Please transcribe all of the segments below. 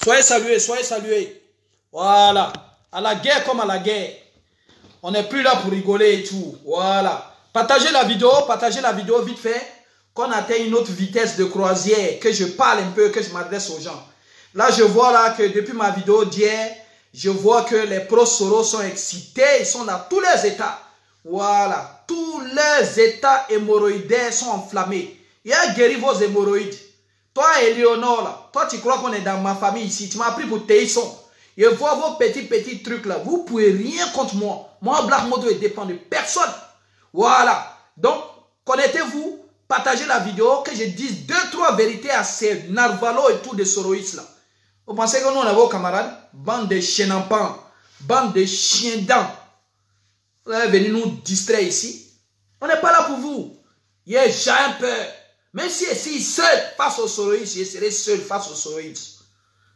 Soyez salués, soyez salués. Voilà. À la guerre comme à la guerre. On n'est plus là pour rigoler et tout. Voilà. Partagez la vidéo vite fait. Qu'on atteigne une autre vitesse de croisière. Que je parle un peu, que je m'adresse aux gens. Là, je vois là que depuis ma vidéo d'hier, je vois que les pro-Soros sont excités. Ils sont dans tous les états. Voilà. Tous les états hémorroïdaires sont enflammés. Il a guéri vos hémorroïdes. Toi, Éléonore, là, toi, tu crois qu'on est dans ma famille ici. Tu m'as pris pour Téisson. Je vois vos petits trucs là. Vous ne pouvez rien contre moi. Moi, Black Modo, ne dépend de personne. Voilà. Donc, connectez-vous. Partagez la vidéo. Que je dise 2-3 vérités à ces narvalos et tout de soroïstes là. Vous pensez que nous, on a vos camarades? Bande de chiens en pan. Bande de chiens dents. Vous allez venir nous distraire ici. On n'est pas là pour vous. Il y a jamais peur. Même si je suis seul face aux soroïstes, je serai seul face aux soroïstes.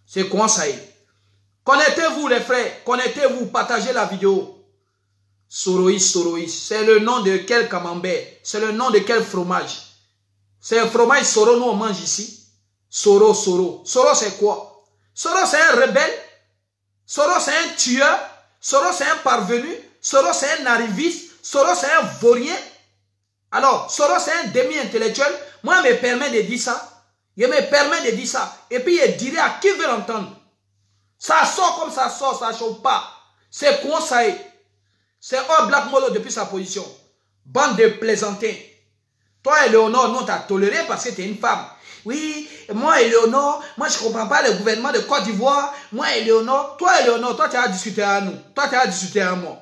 C'est quoi ça y est? Connectez-vous les frères, connectez-vous, partagez la vidéo. Soroïs. C'est le nom de quel camembert? C'est le nom de quel fromage? C'est un fromage Soro, nous on mange ici. Soro. Soro c'est quoi? Soro c'est un rebelle. Soro c'est un tueur. Soro c'est un parvenu. Soro c'est un arriviste. Soro c'est un vaurien. Alors, Soro c'est un demi-intellectuel. Moi, je me permets de dire ça. Je me permets de dire ça. Et puis, je dirai à qui veut l'entendre. Ça sort comme ça sort, ça ne chauffe pas. C'est quoi ça est? C'est un Black Modo depuis sa position. Bande de plaisantins. Toi, Éléonore, nous, t'as toléré parce que tu es une femme. Oui, moi, Éléonore, moi, je ne comprends pas le gouvernement de Côte d'Ivoire. Moi, Éléonore, toi, tu as discuté à nous. Toi, tu as discuté à moi.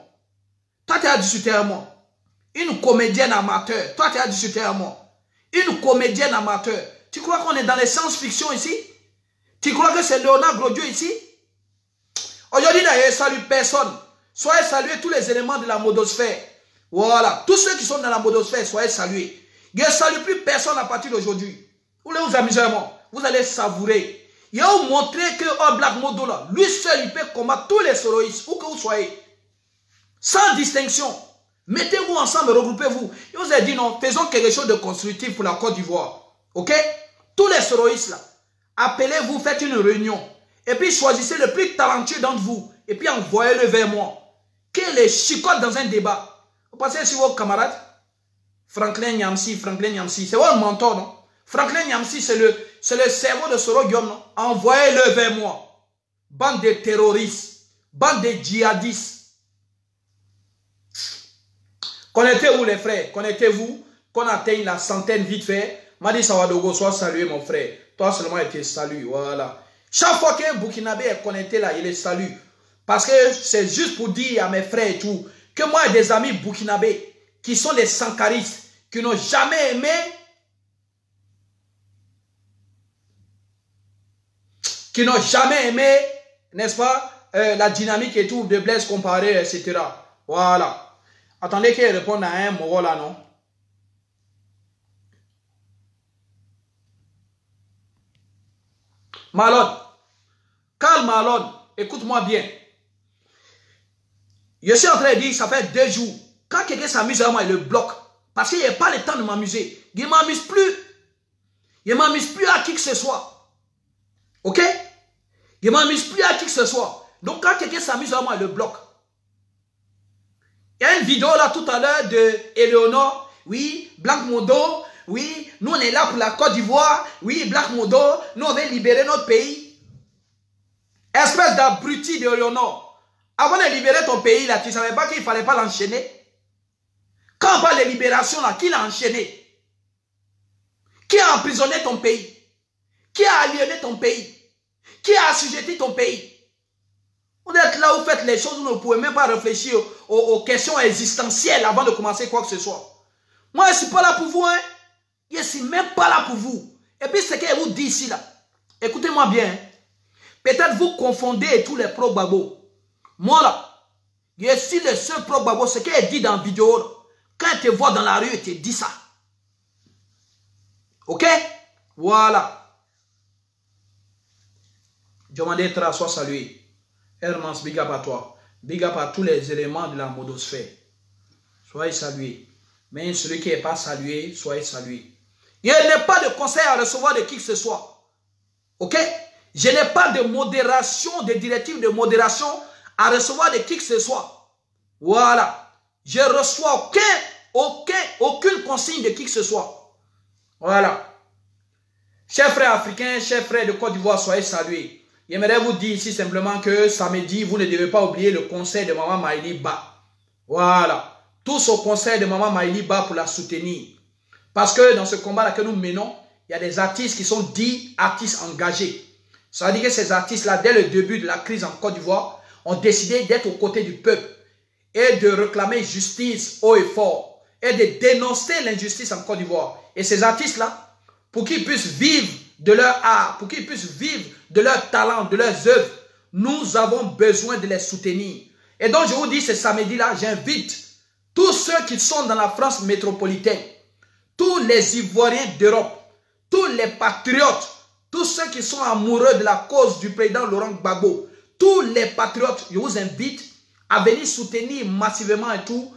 Toi, tu as discuté à moi. Une comédienne amateur. Toi, tu as discuté à moi. Une comédienne amateur. Tu crois qu'on est dans les science-fiction ici? Tu crois que c'est Léonard Glodieux ici? Aujourd'hui, d'ailleurs, salue personne. Soyez salués tous les éléments de la modosphère. Voilà. Tous ceux qui sont dans la modosphère, soyez salués. Je ne salue plus personne à partir d'aujourd'hui. Vous allez vous amuser à moi. Vous allez savourer. Il va vous montrer que oh, Black Modo, là, lui seul, il peut combattre tous les soroïstes, où que vous soyez. Sans distinction. Mettez-vous ensemble, regroupez-vous. Je vous ai dit non, faisons quelque chose de constructif pour la Côte d'Ivoire. Ok? Tous les soroïstes là, appelez-vous, faites une réunion. Et puis choisissez le plus talentueux d'entre vous. Et puis envoyez-le vers moi. Qu'il les chicote dans un débat. Vous pensez sur vos camarades? Franklin Nyamsi, c'est votre mentor, non? Franklin Nyamsi, c'est le cerveau de Soro Guillaume, non? Envoyez-le vers moi. Bande de terroristes, bande de djihadistes. Connectez-vous les frères, connectez-vous, qu'on atteigne la centaine vite fait. Madi Sawadogo, sois salué mon frère. Toi seulement il te salue, voilà. Chaque fois qu'un Burkinabé est connecté là, il les salue. Parce que c'est juste pour dire à mes frères et tout, que moi j'ai des amis Burkinabés qui sont des sankaristes, qui n'ont jamais aimé, n'est-ce pas, la dynamique et tout, de Blaise Compaoré, etc. Voilà. Attendez qu'il réponde à un mot là, non? Malone. Calme Malone. Écoute-moi bien. Je suis en train de dire, ça fait 2 jours. Quand quelqu'un s'amuse à moi, il le bloque. Parce qu'il n'y a pas le temps de m'amuser. Il ne m'amuse plus. Il ne m'amuse plus à qui que ce soit. Ok? Il ne m'amuse plus à qui que ce soit. Donc quand quelqu'un s'amuse à moi, il le bloque. Il y a une vidéo là tout à l'heure de Éléonore. Oui, Black Modo. Oui, nous on est là pour la Côte d'Ivoire. Oui, Black Modo. Nous on veut libérer notre pays. Espèce d'abruti de Éléonore. Avant de libérer ton pays là, tu ne savais pas qu'il ne fallait pas l'enchaîner. Quand on parle de libération là, qui l'a enchaîné? Qui a emprisonné ton pays? Qui a aliéné ton pays? Qui a assujetti ton pays? Vous êtes là, vous faites les choses, vous ne pouvez même pas réfléchir aux questions existentielles avant de commencer quoi que ce soit. Moi, je ne suis pas là pour vous, hein. Je ne suis même pas là pour vous. Et puis, ce qu'elle vous dit ici, là, écoutez-moi bien. Hein. Peut-être vous confondez tous les pro-babos. Moi, là, je suis le seul pro-babo. Ce qu'elle dit dans la vidéo, là, quand elle te voit dans la rue, elle te dit ça. Ok? Voilà. Diomandé Tra, sois salué. Hermance, big up à toi. Big up à tous les éléments de la modosphère. Soyez salués. Mais celui qui n'est pas salué, soyez salué. Il n'y a pas de conseil à recevoir de qui que ce soit. Ok? Je n'ai pas de modération, de directive de modération à recevoir de qui que ce soit. Voilà. Je ne reçois aucune consigne de qui que ce soit. Voilà. Chers frères africains, chers frères de Côte d'Ivoire, soyez salués. J'aimerais vous dire ici simplement que samedi, vous ne devez pas oublier le concert de Maman Maïli Ba. Voilà. Tous au concert de Maman Maïli Ba pour la soutenir. Parce que dans ce combat-là que nous menons, il y a des artistes qui sont dits artistes engagés. Ça veut dire que ces artistes-là, dès le début de la crise en Côte d'Ivoire, ont décidé d'être aux côtés du peuple et de réclamer justice haut et fort et de dénoncer l'injustice en Côte d'Ivoire. Et ces artistes-là, pour qu'ils puissent vivre de leur art, pour qu'ils puissent vivre de leur talent, de leurs œuvres, nous avons besoin de les soutenir. Et donc je vous dis, ce samedi-là, j'invite tous ceux qui sont dans la France métropolitaine, tous les Ivoiriens d'Europe, tous les patriotes, tous ceux qui sont amoureux de la cause du président Laurent Gbagbo, tous les patriotes, je vous invite à venir soutenir massivement et tout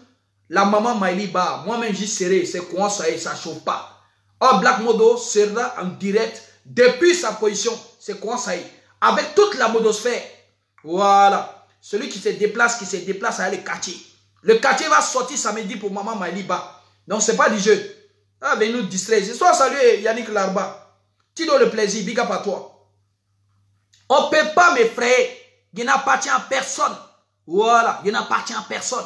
la Maman Maïli Ba. Moi-même j'y serai, c'est quoi ça et ça ne chauffe pas. Or Black Modo sera en direct depuis sa position, c'est quoi ça est, avec toute la modosphère. Voilà. Celui qui se déplace à le quartier. Le quartier va sortir samedi pour Maman Maïli Ba. Donc ce n'est pas du jeu. Ah, venez nous distraire. Sois salué Yannick Larba. Tu donnes le plaisir, big up à toi. On ne peut pas m'effrayer. Il n'appartient à personne. Voilà, il n'appartient à personne.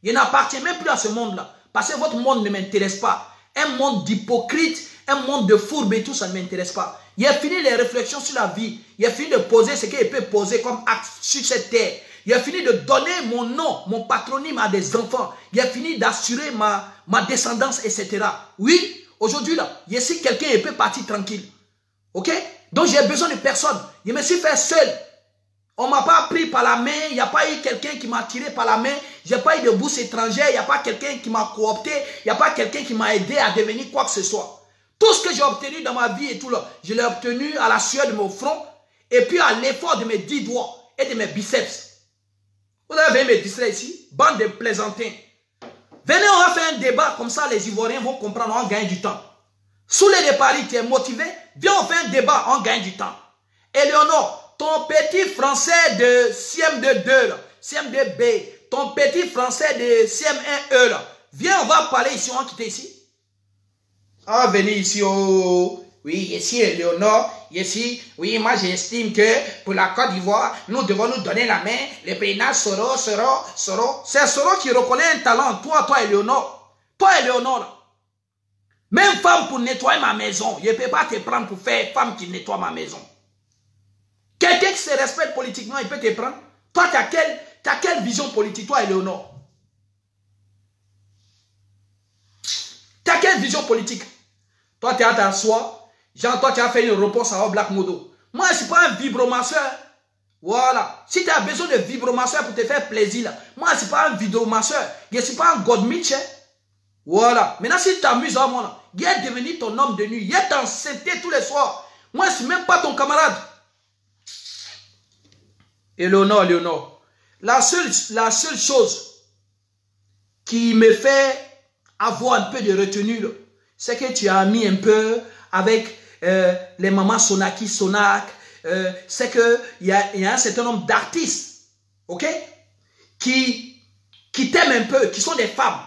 Il n'appartient même plus à ce monde-là. Parce que votre monde ne m'intéresse pas. Un monde d'hypocrite, un monde de fourbe et tout, ça ne m'intéresse pas. Il a fini les réflexions sur la vie. Il a fini de poser ce qu'il peut poser comme acte sur cette terre. Il a fini de donner mon nom, mon patronyme à des enfants. Il a fini d'assurer ma descendance, etc. Oui, aujourd'hui, là, ici, quelqu'un peut partir tranquille. Ok? Donc, j'ai besoin de personne. Je me suis fait seul. On ne m'a pas pris par la main. Il n'y a pas eu quelqu'un qui m'a tiré par la main. Je n'ai pas eu de bourse étrangère. Il n'y a pas quelqu'un qui m'a coopté. Il n'y a pas quelqu'un qui m'a aidé à devenir quoi que ce soit. Tout ce que j'ai obtenu dans ma vie et tout là, je l'ai obtenu à la sueur de mon front et puis à l'effort de mes 10 doigts et de mes biceps. Vous avez me distraire ici? Bande de plaisantins. Venez, on va faire un débat comme ça, les Ivoiriens vont comprendre, on gagne du temps. Sous les paris, tu es motivé? Viens, on fait un débat, on gagne du temps. Éléonore, ton petit français de CM2 là, CM2B, ton petit français de CM1E là, viens, on va parler ici, on va quitter ici. Ah, venez ici, oh. Oui, ici, Éléonore, ici, oui, moi j'estime que pour la Côte d'Ivoire, nous devons nous donner la main, le président Soro. C'est Soro qui reconnaît un talent, toi, Éléonore. Toi, Éléonore, là. Même femme pour nettoyer ma maison, je ne peux pas te prendre pour faire femme qui nettoie ma maison. Quelqu'un qui se respecte politiquement, il peut te prendre. Toi, tu as quelle vision politique, toi, Éléonore? Tu as quelle vision politique? Toi, tu es à t'asseoir. Genre, toi, tu as fait une réponse à Black Modo. Moi, je ne suis pas un vibromasseur. Voilà. Si tu as besoin de vibromasseur pour te faire plaisir, là, moi, je ne suis pas un vibromasseur. Je ne suis pas un Godmitch. Voilà. Maintenant, si tu t'amuses à moi, là, il est devenu ton homme de nuit. Il est enceinté tous les soirs. Moi, je ne suis même pas ton camarade. Léonore. La seule chose qui me fait avoir un peu de retenue, c'est que tu as mis un peu avec les mamans Sonaki, Sonak. C'est qu'il y a un certain nombre d'artistes, ok, qui t'aiment un peu, qui sont des femmes.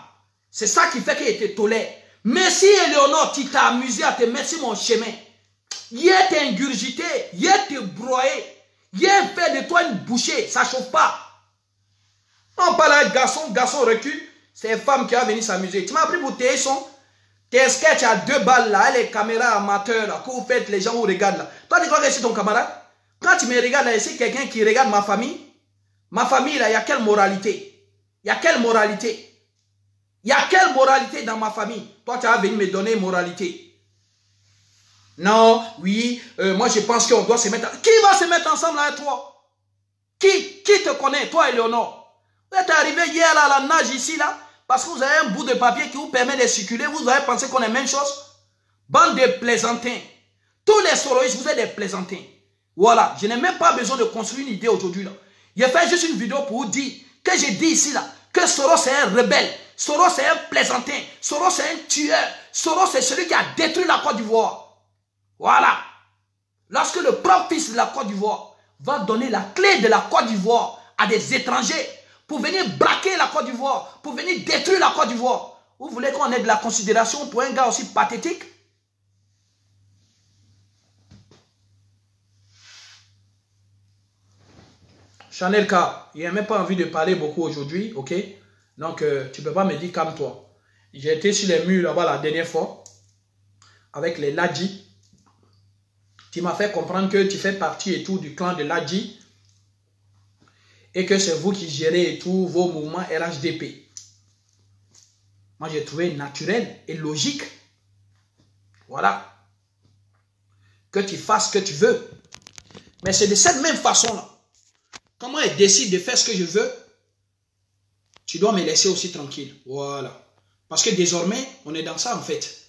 C'est ça qui fait qu'ils te tolèrent. Merci Éléonore, tu t'as amusé à te mettre sur mon chemin. Il est ingurgité, il est te broyer. Il a fait de toi une bouchée, ça ne chauffe pas. On parle à garçon recule, c'est une femme qui va venir s'amuser. Tu m'as pris pour tes sketchs à 2 balles là, les caméras amateurs là, que vous faites, les gens vous regardent là. Toi tu crois que c'est ton camarade? Quand tu me regardes là, c'est quelqu'un qui regarde ma famille là, il y a quelle moralité? Il y a quelle moralité? Il y a quelle moralité dans ma famille? Toi tu vas venir me donner moralité. Non, oui, moi je pense qu'on doit se mettre... Qui va se mettre ensemble avec toi? Qui te connaît, toi Éléonore? Vous êtes arrivé hier là, à la nage ici là, parce que vous avez un bout de papier qui vous permet de circuler, vous avez pensé qu'on est la même chose? Bande de plaisantins. Tous les soroïstes, vous êtes des plaisantins. Voilà, je n'ai même pas besoin de construire une idée aujourd'hui là. J'ai fait juste une vidéo pour vous dire que j'ai dit ici là, que Soro c'est un rebelle, Soro c'est un plaisantin, Soro c'est un tueur, Soro c'est celui qui a détruit la Côte d'Ivoire. Voilà. Lorsque le propre fils de la Côte d'Ivoire va donner la clé de la Côte d'Ivoire à des étrangers pour venir braquer la Côte d'Ivoire, pour venir détruire la Côte d'Ivoire, vous voulez qu'on ait de la considération pour un gars aussi pathétique? Chanel K, il n'a même pas envie de parler beaucoup aujourd'hui, ok? Donc, tu ne peux pas me dire calme-toi. J'ai été sur les murs là-bas la dernière fois, avec les Ladji. Tu m'as fait comprendre que tu fais partie et tout du clan de Ladji. Et que c'est vous qui gérez et tout vos mouvements RHDP. Moi, j'ai trouvé naturel et logique. Voilà. Que tu fasses ce que tu veux. Mais c'est de cette même façon-là. Quand moi, je décide de faire ce que je veux, tu dois me laisser aussi tranquille. Voilà. Parce que désormais, on est dans ça en fait.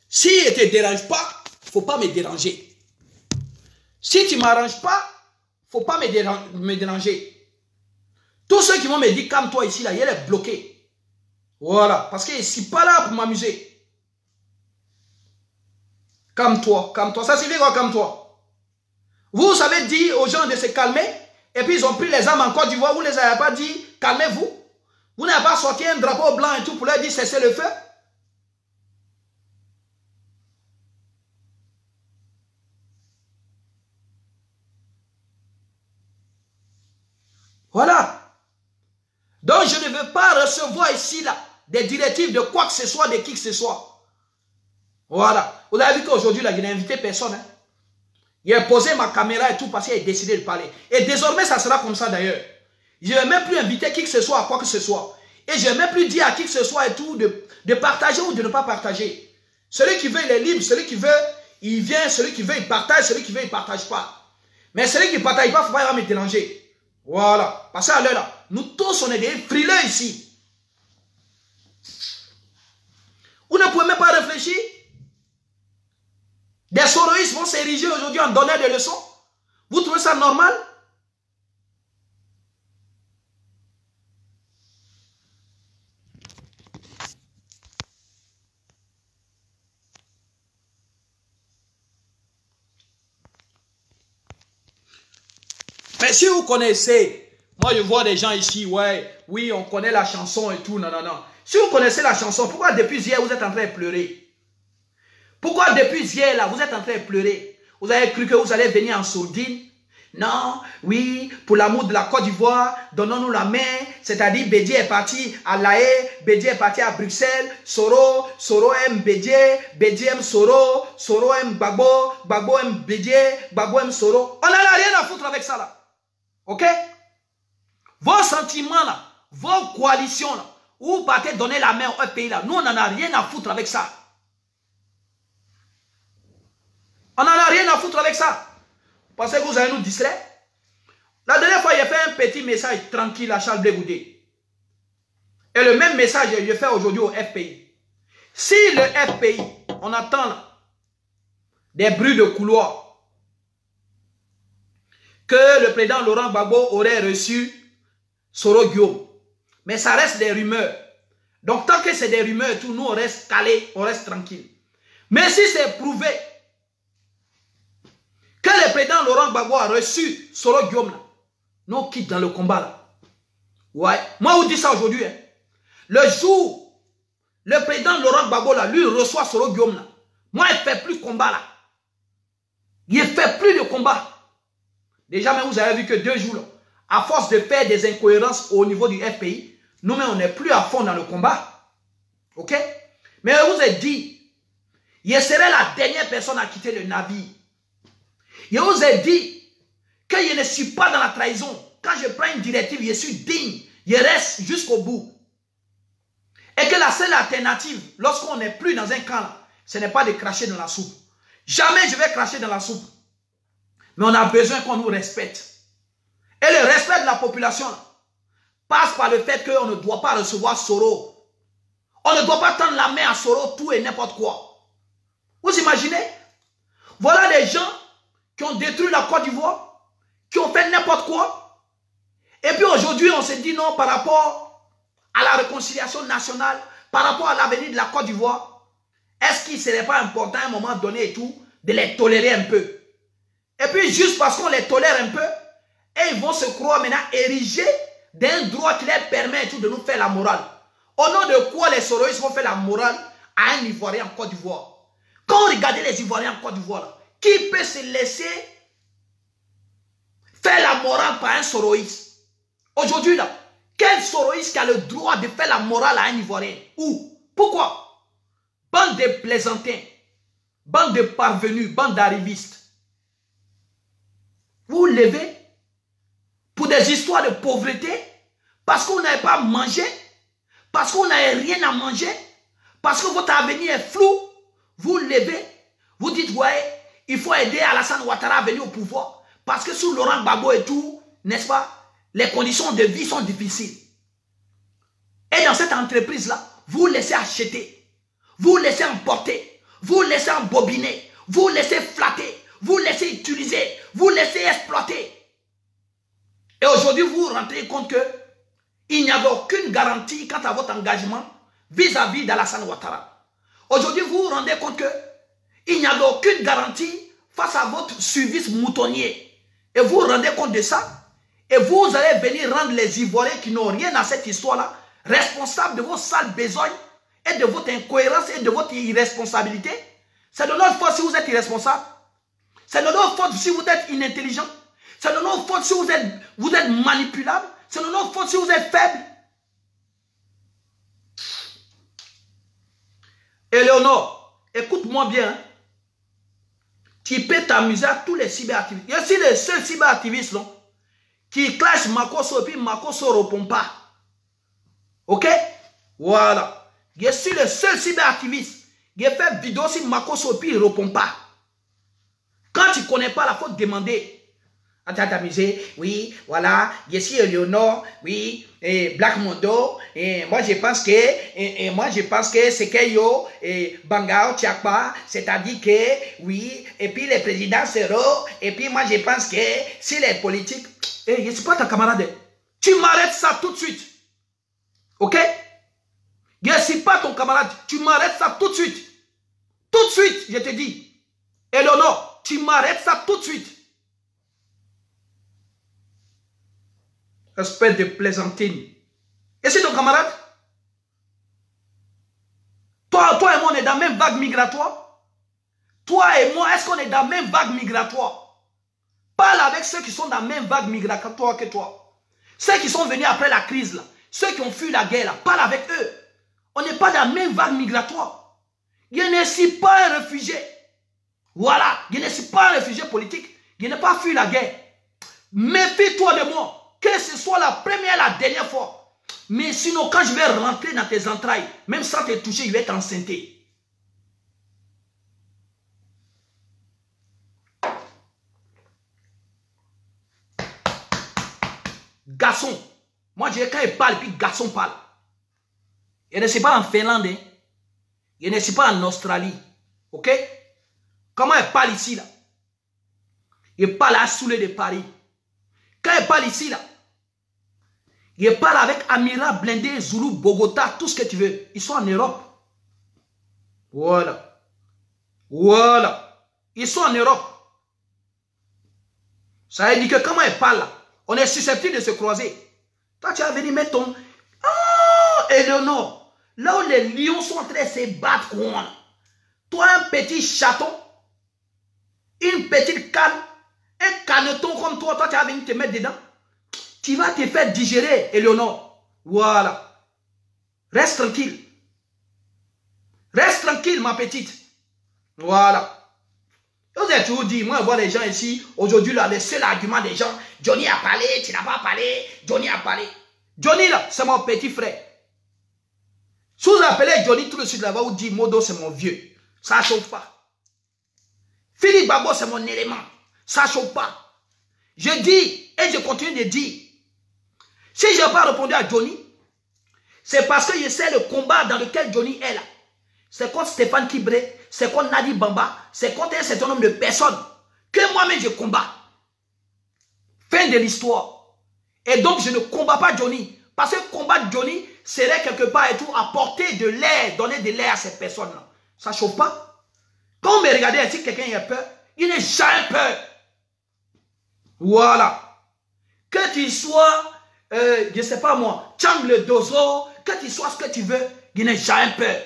Si je ne te dérange pas, il ne faut pas me déranger. Si tu ne m'arranges pas, il ne faut pas me déranger. Tous ceux qui vont me dire, calme-toi ici, là, il est bloqué. Voilà. Parce que je ne suis pas là pour m'amuser. Calme-toi, calme-toi. Ça signifie quoi, calme-toi? Vous savez dire aux gens de se calmer, et puis ils ont pris les armes en Côte d'Ivoire, vous ne les avez pas dit, calmez-vous. Vous n'avez pas sorti un drapeau blanc et tout pour leur dire, cessez le feu. Voilà. Donc je ne veux pas recevoir ici là des directives de quoi que ce soit, de qui que ce soit. Voilà. Vous avez vu qu'aujourd'hui, là, je n'ai invité personne. Hein. Il a posé ma caméra et tout parce qu'il a décidé de parler. Et désormais, ça sera comme ça d'ailleurs. Je ne vais même plus inviter qui que ce soit à quoi que ce soit. Et je ne vais même plus dire à qui que ce soit et tout de partager ou de ne pas partager. Celui qui veut, il est libre. Celui qui veut, il vient. Celui qui veut, il partage. Celui qui veut, il ne partage pas. Mais celui qui ne partage pas, il ne faut pas me déranger. Voilà. Parce qu'à l'heure là, nous tous, on est des frileux ici. Vous ne pouvez même pas réfléchir. Des soroïstes vont s'ériger aujourd'hui en donnant des leçons. Vous trouvez ça normal? Mais si vous connaissez, moi je vois des gens ici, ouais, oui, on connaît la chanson et tout, non, non, non. Si vous connaissez la chanson, pourquoi depuis hier vous êtes en train de pleurer? Pourquoi depuis hier là, vous êtes en train de pleurer? Vous avez cru que vous allez venir en sourdine? Non, oui, pour l'amour de la Côte d'Ivoire, donnons-nous la main, c'est-à-dire Bédié est parti à La Haye, Bédié est parti à Bruxelles, Soro aime Bédié, Bédié aime Soro aime Gbagbo, Gbagbo aime Bédié, Gbagbo aime Soro. On n'en a rien à foutre avec ça là. Ok? Vos sentiments là, vos coalitions là, où vous partez donner la main au pays là, nous on n'en a rien à foutre avec ça. On n'en a rien à foutre avec ça. Vous pensez que vous allez nous distraire? La dernière fois, j'ai fait un petit message tranquille à Charles Blé Goudé. Et le même message, je fais aujourd'hui au FPI. Si le FPI, on attend là, des bruits de couloir, que le président Laurent Gbagbo aurait reçu Soro Guillaume. Mais ça reste des rumeurs. Donc tant que c'est des rumeurs, tout, nous on reste calés, on reste tranquille. Mais si c'est prouvé que le président Laurent Gbagbo a reçu Soro Guillaume, là, nous on quitte dans le combat là. Ouais. Moi, je vous dis ça aujourd'hui. Hein. Le jour, le président Laurent Gbagbo là, lui reçoit Soro Guillaume là. Moi, il ne fait plus de combat là. Il ne fait plus de combat. Déjà, mais vous avez vu que 2 jours, là, à force de faire des incohérences au niveau du FPI, nous-mêmes, on n'est plus à fond dans le combat. Ok? Mais je vous ai dit, je serai la dernière personne à quitter le navire. Je vous ai dit que je ne suis pas dans la trahison. Quand je prends une directive, je suis digne. Je reste jusqu'au bout. Et que la seule alternative, lorsqu'on n'est plus dans un camp, ce n'est pas de cracher dans la soupe. Jamais je vais cracher dans la soupe. Mais on a besoin qu'on nous respecte. Et le respect de la population passe par le fait qu'on ne doit pas recevoir Soro. On ne doit pas tendre la main à Soro, tout et n'importe quoi. Vous imaginez? Voilà des gens qui ont détruit la Côte d'Ivoire, qui ont fait n'importe quoi. Et puis aujourd'hui, on se dit non par rapport à la réconciliation nationale, par rapport à l'avenir de la Côte d'Ivoire. Est-ce qu'il ne serait pas important à un moment donné et tout, de les tolérer un peu? Et puis juste parce qu'on les tolère un peu, et ils vont se croire maintenant érigés d'un droit qui leur permet tout de nous faire la morale. Au nom de quoi les Soroïstes vont faire la morale à un Ivoirien en Côte d'Ivoire? Quand on regarde les Ivoiriens en Côte d'Ivoire, qui peut se laisser faire la morale par un Soroïste? Aujourd'hui, là, quel Soroïste qui a le droit de faire la morale à un Ivoirien? Où? Pourquoi? Bande de plaisantins, bande de parvenus, bande d'arrivistes. Vous vous levez pour des histoires de pauvreté, parce qu'on n'avait pas mangé, parce qu'on n'avait rien à manger, parce que votre avenir est flou. Vous levez, vous dites, ouais, il faut aider Alassane Ouattara à venir au pouvoir, parce que sous Laurent Gbagbo et tout, n'est-ce pas, les conditions de vie sont difficiles. Et dans cette entreprise-là, vous laissez acheter, vous laissez emporter, vous laissez embobiner, vous laissez flatter, vous laissez utiliser, vous laissez exploiter. Et aujourd'hui, vous vous rendez compte qu'il n'y avait aucune garantie quant à votre engagement vis-à-vis d'Alassane Ouattara. Aujourd'hui, vous vous rendez compte qu'il n'y avait aucune garantie face à votre service moutonnier. Et vous vous rendez compte de ça. Et vous allez venir rendre les Ivoiriens qui n'ont rien à cette histoire-là responsables de vos sales besognes et de votre incohérence et de votre irresponsabilité. C'est de notre faute si vous êtes irresponsable. C'est de notre faute si vous êtes inintelligent. C'est de notre faute si vous êtes manipulable. C'est de notre faute si vous êtes faible. Éléonore, écoute-moi bien. Hein. Tu peux t'amuser à tous les cyberactivistes. Il y a aussi les seuls cyberactivistes non, qui clashent Makosso et puis Makosso ne répond pas. Ok? Voilà. Je suis le seul cyberactiviste qui a fait vidéo sur Makosso et puis il ne répond pas. Quand tu ne connais pas la faute, demander. À t'amuser, oui, voilà, je suis Éléonore, oui, et Black Mondo, et moi je pense que, c'est que yo, et Bangao Tchakpa, c'est-à-dire que, oui, et puis les présidents Sero, et puis moi je pense que si les politiques, je ne suis pas ta camarade, tu m'arrêtes ça tout de suite, ok? Je ne suis pas ton camarade, tu m'arrêtes ça tout de suite, je te dis, Éléonore, tu m'arrêtes ça tout de suite. Espèce de plaisantine. Et c'est ton camarade? Toi et moi, on est dans la même vague migratoire? Toi et moi, est-ce qu'on est dans la même vague migratoire? Parle avec ceux qui sont dans la même vague migratoire que toi. Ceux qui sont venus après la crise, là. Ceux qui ont fui la guerre, là. Parle avec eux. On n'est pas dans la même vague migratoire. Je ne suis pas un réfugié. Voilà. Je ne suis pas un réfugié politique. Je n'ai pas fui la guerre. Méfie-toi de moi. Que ce soit la première et la dernière fois. Mais sinon, quand je vais rentrer dans tes entrailles, même sans te toucher, je vais t'enceinter. Garçon. Moi, je dis quand il parle, puis garçon parle. Je ne suis pas en Finlande. Hein. Je ne suis pas en Australie. Ok? Comment il parle ici, là? Il parle à Soulé de Paris. Quand il parle ici, là, il parle avec Amira, Blindé, Zulu, Bogota, tout ce que tu veux. Ils sont en Europe. Voilà. Voilà. Ils sont en Europe. Ça veut dire que comment il parle là, on est susceptible de se croiser. Toi, tu vas venir mettre ton... Oh, Éléonore, là où les lions sont en train de se battre, toi, un petit chaton, une petite canne, un caneton comme toi, tu vas venir te mettre dedans. Tu vas te faire digérer, Éléonore. Voilà. Reste tranquille. Reste tranquille, ma petite. Voilà. Je vous ai toujours dit, moi, je vois les gens ici, aujourd'hui, là, le seul argument des gens, Johnny a parlé, tu n'as pas parlé, Johnny a parlé. Johnny, là, c'est mon petit frère. Si vous appelez Johnny tout de suite là-bas, vous dites, Modo, c'est mon vieux. Ça ne chauffe pas. Philippe Babo, c'est mon élément. Ça ne chauffe pas. Je dis, et je continue de dire, si je n'ai pas répondu à Johnny, c'est parce que je sais le combat dans lequel Johnny est là. C'est contre Stéphane Kibré, c'est contre Nadi Bamba, c'est contre un certain nombre de personnes que moi-même je combats. Fin de l'histoire. Et donc je ne combats pas Johnny. Parce que combattre Johnny serait quelque part et tout apporter de l'air, donner de l'air à ces personnes-là. Ça ne chauffe pas. Quand on me regarde ici, quelqu'un a peur, il n'est jamais peur. Voilà. Que tu sois, je ne sais pas moi, Chang le Dozo, que tu sois ce que tu veux, il n'est jamais peur.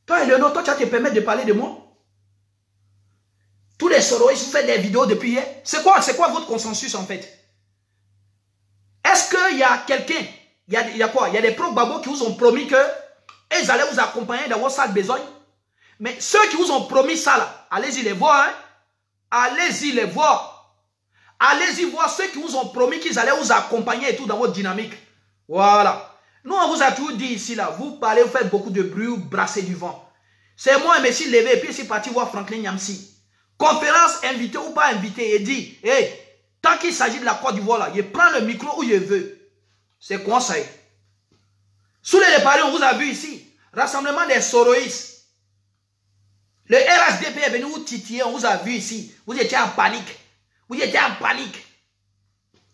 Toi, Eleonore, toi, tu vas te permettre de parler de moi? Tous les soroïstes, vous faites des vidéos depuis hier. C'est quoi votre consensus en fait? Est-ce qu'il y a quelqu'un, il y a quoi? Il y a des pro-babos qui vous ont promis que ils allaient vous accompagner dans vos sales besognes. Mais ceux qui vous ont promis ça là, allez-y les voir. Hein? Allez-y les voir. Allez-y voir ceux qui vous ont promis qu'ils allaient vous accompagner et tout dans votre dynamique. Voilà. Nous, on vous a toujours dit ici, là, vous parlez, vous faites beaucoup de bruit, vous brassez du vent. C'est moi, je me suis levé et puis je suis parti voir Franklin Nyamsi. Conférence, invité ou pas invité, il dit, hey, tant qu'il s'agit de la Côte d'Ivoire, là, il prend le micro où il veut. C'est conseil. Sous les paris, on vous a vu ici, rassemblement des soroïstes. Le RHDP est venu vous titiller, on vous a vu ici. Vous étiez en panique. Vous étiez en panique.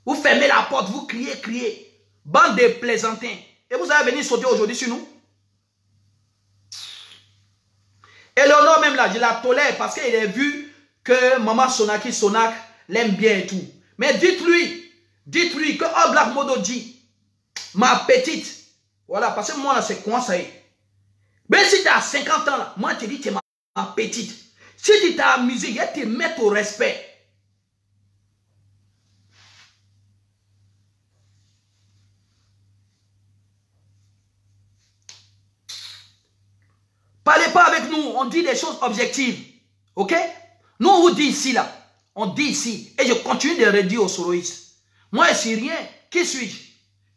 Vous fermez la porte, vous criez, criez. Bande de plaisantins. Et vous avez venu sauter aujourd'hui sur nous. Eleonore même là, je la tolère parce qu'il a vu que Maman Sonaki Sonak l'aime bien et tout. Mais dites-lui que All Black Modo dit, ma petite, voilà, parce que moi là c'est quoi ça y est. Mais si tu as 50 ans là, moi je te dis tu es ma petite. Si tu t'es amusé, il va te mettre au respect. Parlez pas avec nous, on dit des choses objectives. Ok? Nous, on vous dit ici, là. On dit ici. Et je continue de redire aux soroïstes. Moi, je suis rien. Qui suis-je?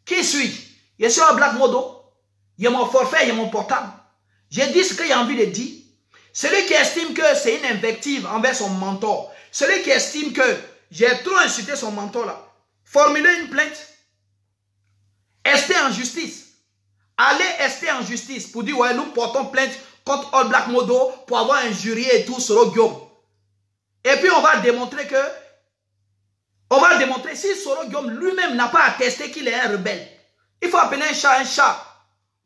Qui suis-je? Je suis un Black Modo. Il y a mon forfait, il y a mon portable. J'ai dit ce qu'il a envie de dire. Celui qui estime que c'est une invective envers son mentor, celui qui estime que j'ai trop insulté son mentor, là, formulez une plainte. Restez en justice. Allez rester en justice pour dire, ouais, nous portons plainte contre All Black Modo pour avoir injurié et tout Soro Guillaume. Et puis on va démontrer que, si Soro Guillaume lui-même n'a pas attesté qu'il est un rebelle, il faut appeler un chat un chat.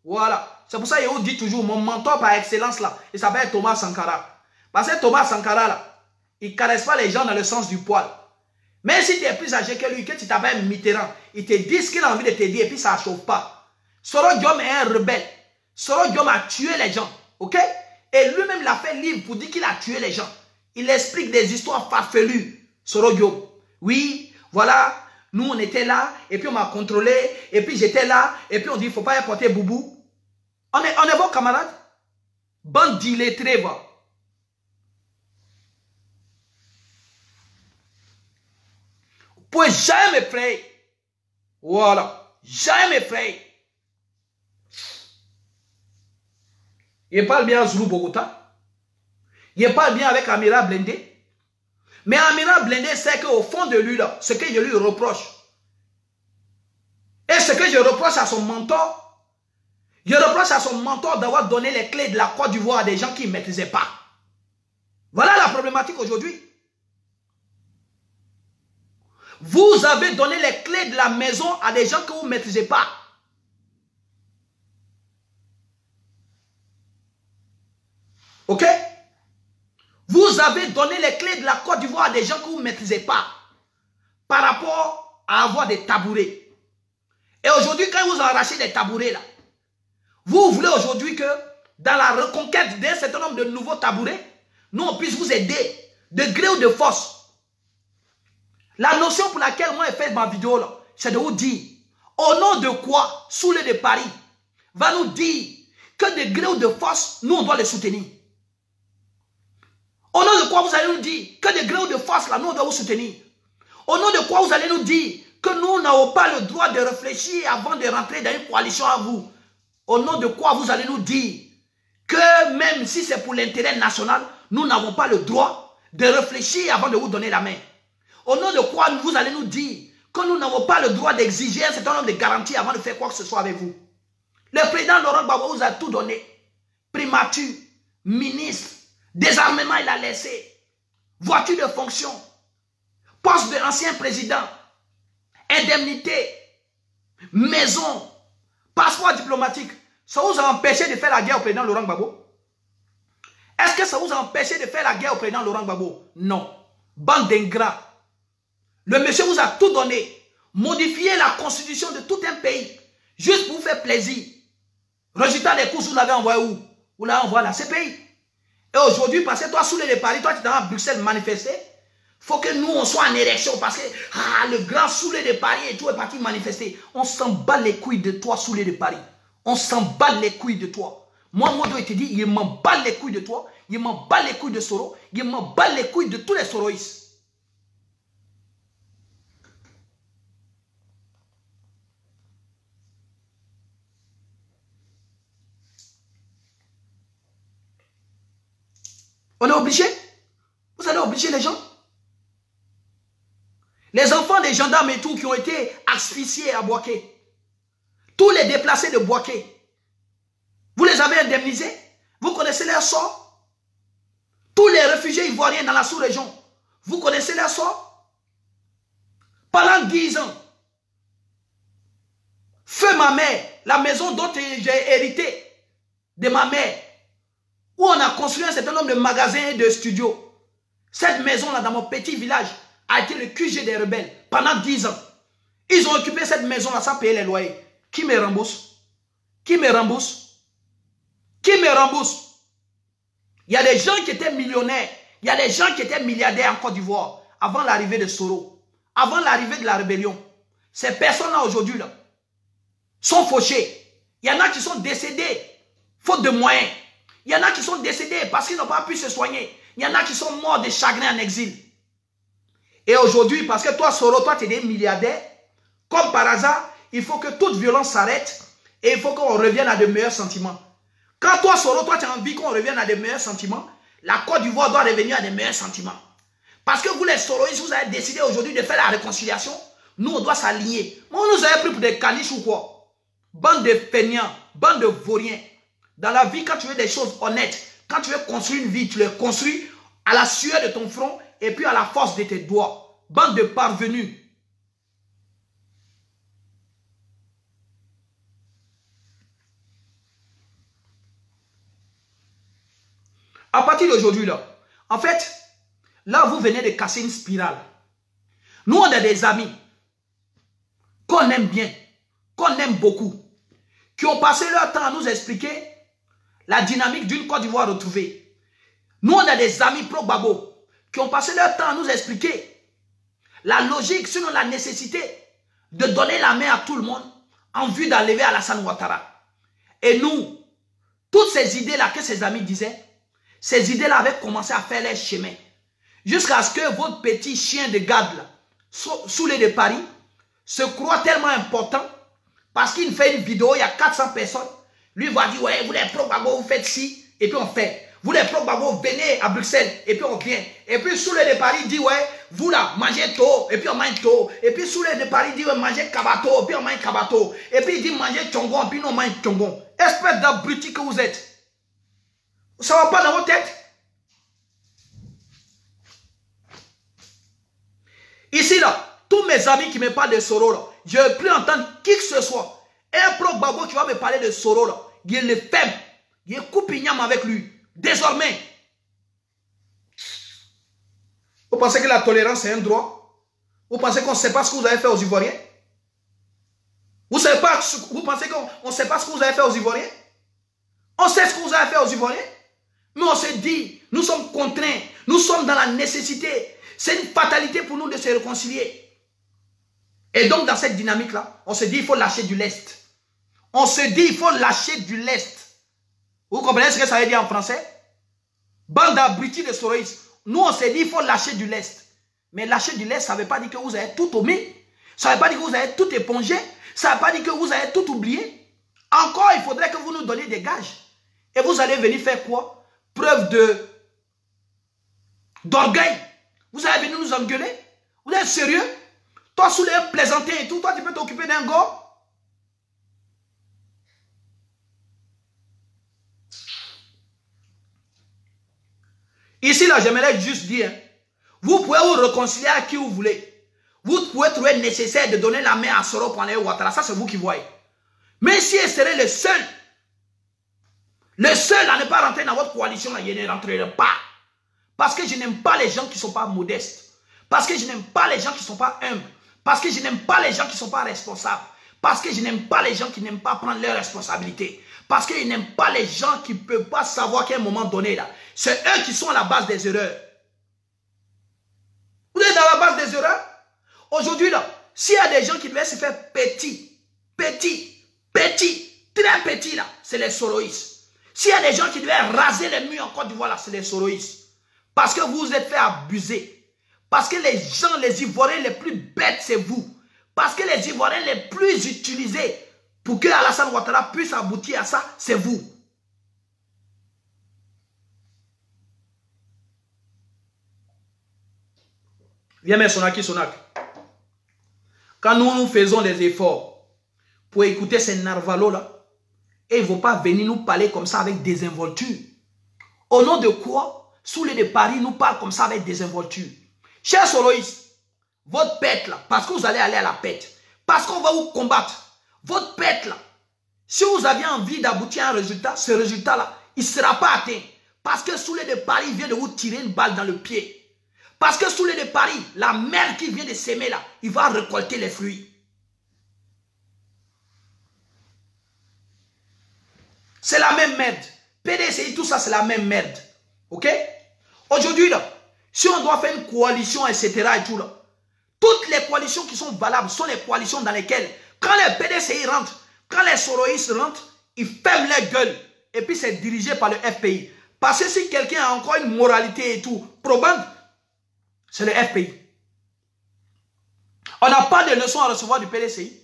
Voilà. C'est pour ça que je dis toujours, mon mentor par excellence là, il s'appelle Thomas Sankara. Parce que Thomas Sankara là, il ne caresse pas les gens dans le sens du poil. Mais si tu es plus âgé que lui, que tu t'appelles Mitterrand, il te dit ce qu'il a envie de te dire et puis ça ne chauffe pas. Soro Guillaume est un rebelle. Soro Guillaume a tué les gens. Ok? Et lui-même l'a fait libre pour dire qu'il a tué les gens. Il explique des histoires farfelues. Soro Guillaume. Oui, voilà. Nous, on était là. Et puis, on m'a contrôlé. Et puis, j'étais là. Et puis, on dit, il ne faut pas y apporter boubou. On est vos camarades. Bande d'illettrés, va. Vous ne pouvez jamais m'effrayer. Voilà. Jamais m'effrayer. Il parle bien à Zulu Bogota. Il parle bien avec Amira Blindé. Mais Amira Blindé sait qu'au fond de lui, là, ce que je lui reproche, et ce que je reproche à son mentor, je reproche à son mentor d'avoir donné les clés de la Côte d'Ivoire à des gens qui ne maîtrisaient pas. Voilà la problématique aujourd'hui. Vous avez donné les clés de la maison à des gens que vous ne maîtrisez pas. Ok? Vous avez donné les clés de la Côte d'Ivoire à des gens que vous ne maîtrisez pas. Par rapport à avoir des tabourets. Et aujourd'hui, quand vous arrachez des tabourets là, vous voulez aujourd'hui que dans la reconquête d'un certain nombre de nouveaux tabourets, nous on puisse vous aider de gré ou de force. La notion pour laquelle moi j'ai fait ma vidéo là, c'est de vous dire, au nom de quoi Soulé de Paris va nous dire que de gré ou de force, nous on doit les soutenir. Au nom de quoi vous allez nous dire que de gré ou de force là, nous on doit vous soutenir. Au nom de quoi vous allez nous dire que nous n'avons pas le droit de réfléchir avant de rentrer dans une coalition à vous. Au nom de quoi vous allez nous dire que même si c'est pour l'intérêt national, nous n'avons pas le droit de réfléchir avant de vous donner la main. Au nom de quoi vous allez nous dire que nous n'avons pas le droit d'exiger un certain nombre de garanties avant de faire quoi que ce soit avec vous. Le président Laurent Gbagbo vous a tout donné. Primature, ministre, désarmement il a laissé, voiture de fonction, poste de l'ancien président, indemnité, maison, passeport diplomatique. Ça vous a empêché de faire la guerre au président Laurent Gbagbo? Est-ce que ça vous a empêché de faire la guerre au président Laurent Gbagbo? Non. Bande d'ingrats. Le monsieur vous a tout donné. Modifier la constitution de tout un pays. Juste pour vous faire plaisir. Résultat des courses, vous l'avez envoyé où? Vous l'avez envoyé à la CPI. Et aujourd'hui, parce que toi, sous les Paris, toi, tu es dans Bruxelles manifester, il faut que nous, on soit en érection parce que le grand Soulé de Paris et tout est parti manifester. On s'en bat les couilles de toi, Soulé de Paris. On s'en bat les couilles de toi. Moi, Modo, il te dit, il m'en bat les couilles de toi, il m'en bat les couilles de Soro, il m'en bat les couilles de tous les Soroïs. On est obligé? Vous allez obliger les gens? Les enfants des gendarmes et tout qui ont été asphyxiés à Boaké. Tous les déplacés de Boaké. Vous les avez indemnisés? Vous connaissez leur sort? Tous les réfugiés ivoiriens dans la sous-région. Vous connaissez leur sort? Pendant 10 ans. Feu ma mère, la maison dont j'ai hérité de ma mère, où on a construit un certain nombre de magasins et de studios. Cette maison-là, dans mon petit village, a été le QG des rebelles pendant 10 ans. Ils ont occupé cette maison-là sans payer les loyers. Qui me rembourse? Qui me rembourse? Qui me rembourse? Il y a des gens qui étaient millionnaires, il y a des gens qui étaient milliardaires en Côte d'Ivoire avant l'arrivée de Soro, avant l'arrivée de la rébellion. Ces personnes-là aujourd'hui là, sont fauchées. Il y en a qui sont décédés faute de moyens. Il y en a qui sont décédés parce qu'ils n'ont pas pu se soigner. Il y en a qui sont morts de chagrin en exil. Et aujourd'hui, parce que toi, Soro, toi, tu es des milliardaires, comme par hasard, il faut que toute violence s'arrête et il faut qu'on revienne à de meilleurs sentiments. Quand toi, Soro, toi, tu as envie qu'on revienne à de meilleurs sentiments, la Côte d'Ivoire doit revenir à de meilleurs sentiments. Parce que vous, les Soroïs, vous avez décidé aujourd'hui de faire la réconciliation. Nous, on doit s'aligner. Moi, on nous avait pris pour des caniches ou quoi? Bande de feignants, bande de vauriens. Dans la vie, quand tu veux des choses honnêtes, quand tu veux construire une vie, tu les construis à la sueur de ton front et puis à la force de tes doigts. Bande de parvenus. À partir d'aujourd'hui, là, en fait, là, vous venez de casser une spirale. Nous, on a des amis qu'on aime bien, qu'on aime beaucoup, qui ont passé leur temps à nous expliquer la dynamique d'une Côte d'Ivoire retrouvée. Nous, on a des amis pro-Gbagbo qui ont passé leur temps à nous expliquer la logique, sinon la nécessité de donner la main à tout le monde en vue d'enlever Alassane Ouattara. Et nous, toutes ces idées-là que ces amis disaient, ces idées-là avaient commencé à faire leur chemin. Jusqu'à ce que votre petit chien de garde, là, Soulé de Paris, se croit tellement important parce qu'il fait une vidéo, il y a 400 personnes. Lui va dire, ouais, vous les pro-Gbagbo, vous faites ci, et puis on fait. Vous les pro-Gbagbo, venez à Bruxelles, et puis on vient. Et puis Soulé de Paris dit, ouais, vous là, mangez tôt, et puis on mange tôt. Et puis Soulé de Paris dit, ouais, mangez kabato, et puis on mange kabato. Et puis il dit, mangez tchongon, et puis nous on mange tchongon. Espèce d'abruti que vous êtes. Ça ne va pas dans votre tête? Ici, là, tous mes amis qui me parlent de Soro, là, je ne veux plus entendre qui que ce soit. Un pro-Gbagbo qui va me parler de Soro, là, il le fait. Il est coupignam avec lui. Désormais. Vous pensez que la tolérance est un droit? Vous pensez qu'on ne sait pas ce que vous avez fait aux Ivoiriens? Vous pensez qu'on ne sait pas ce que vous avez fait aux Ivoiriens? On sait ce que vous avez fait aux Ivoiriens. Mais on se dit, nous sommes contraints, nous sommes dans la nécessité. C'est une fatalité pour nous de se réconcilier. Et donc dans cette dynamique-là, on se dit, il faut lâcher du lest. On se dit, il faut lâcher du lest. Vous comprenez ce que ça veut dire en français? Bande d'abrutis de Soroïs. Nous, on se dit, il faut lâcher du lest. Mais lâcher du lest, ça ne veut pas dire que vous avez tout omis. Ça ne veut pas dire que vous avez tout épongé. Ça ne veut pas dire que vous avez tout oublié. Encore, il faudrait que vous nous donniez des gages. Et vous allez venir faire quoi? Preuve d'orgueil. Vous allez venir nous engueuler? Vous êtes sérieux? Toi, sous les plaisantin et tout, toi, tu peux t'occuper d'un gars? Ici, là, j'aimerais juste dire, vous pouvez vous réconcilier à qui vous voulez. Vous pouvez trouver nécessaire de donner la main à Soro pour enlever Ouattara. Ça, c'est vous qui voyez. Mais si elle serait le seul Le seul à ne pas rentrer dans votre coalition, là, je ne rentrerai pas. Parce que je n'aime pas les gens qui ne sont pas modestes. Parce que je n'aime pas les gens qui ne sont pas humbles. Parce que je n'aime pas les gens qui ne sont pas responsables. Parce que je n'aime pas les gens qui n'aiment pas prendre leurs responsabilités. Parce que je n'aime pas les gens qui ne peuvent pas savoir qu'à un moment donné, là, c'est eux qui sont à la base des erreurs. Vous êtes dans la base des erreurs? Aujourd'hui, là, s'il y a des gens qui devaient se faire petits, très petits, là, c'est les soroïstes. S'il y a des gens qui devaient raser les murs en Côte d'Ivoire, là, c'est les soroïstes. Parce que vous vous êtes fait abuser. Parce que les gens, les Ivoiriens les plus bêtes, c'est vous. Parce que les Ivoiriens les plus utilisés pour que Alassane Ouattara puisse aboutir à ça, c'est vous. Viens, mais Sonak. Quand nous faisons des efforts pour écouter ces narvalos-là, et ils ne vont pas venir nous parler comme ça avec désinvolture. Au nom de quoi, Soulé de Paris nous parle comme ça avec désinvolture? Chers soloïstes, votre pète là, parce que vous allez aller à la pète, parce qu'on va vous combattre, votre pète là, si vous aviez envie d'aboutir à un résultat, ce résultat-là, il ne sera pas atteint. Parce que Soulé de Paris vient de vous tirer une balle dans le pied. Parce que Soulé de Paris, la merde qui vient de s'aimer là, il va récolter les fruits. C'est la même merde. PDCI, tout ça, c'est la même merde. Ok? Aujourd'hui, là, si on doit faire une coalition, etc. et tout, là, toutes les coalitions qui sont valables sont les coalitions dans lesquelles, quand les PDCI rentrent, quand les soroïstes rentrent, ils ferment leur gueule. Et puis, c'est dirigé par le FPI. Parce que si quelqu'un a encore une moralité et tout, probable, c'est le FPI. On n'a pas de leçons à recevoir du PDCI.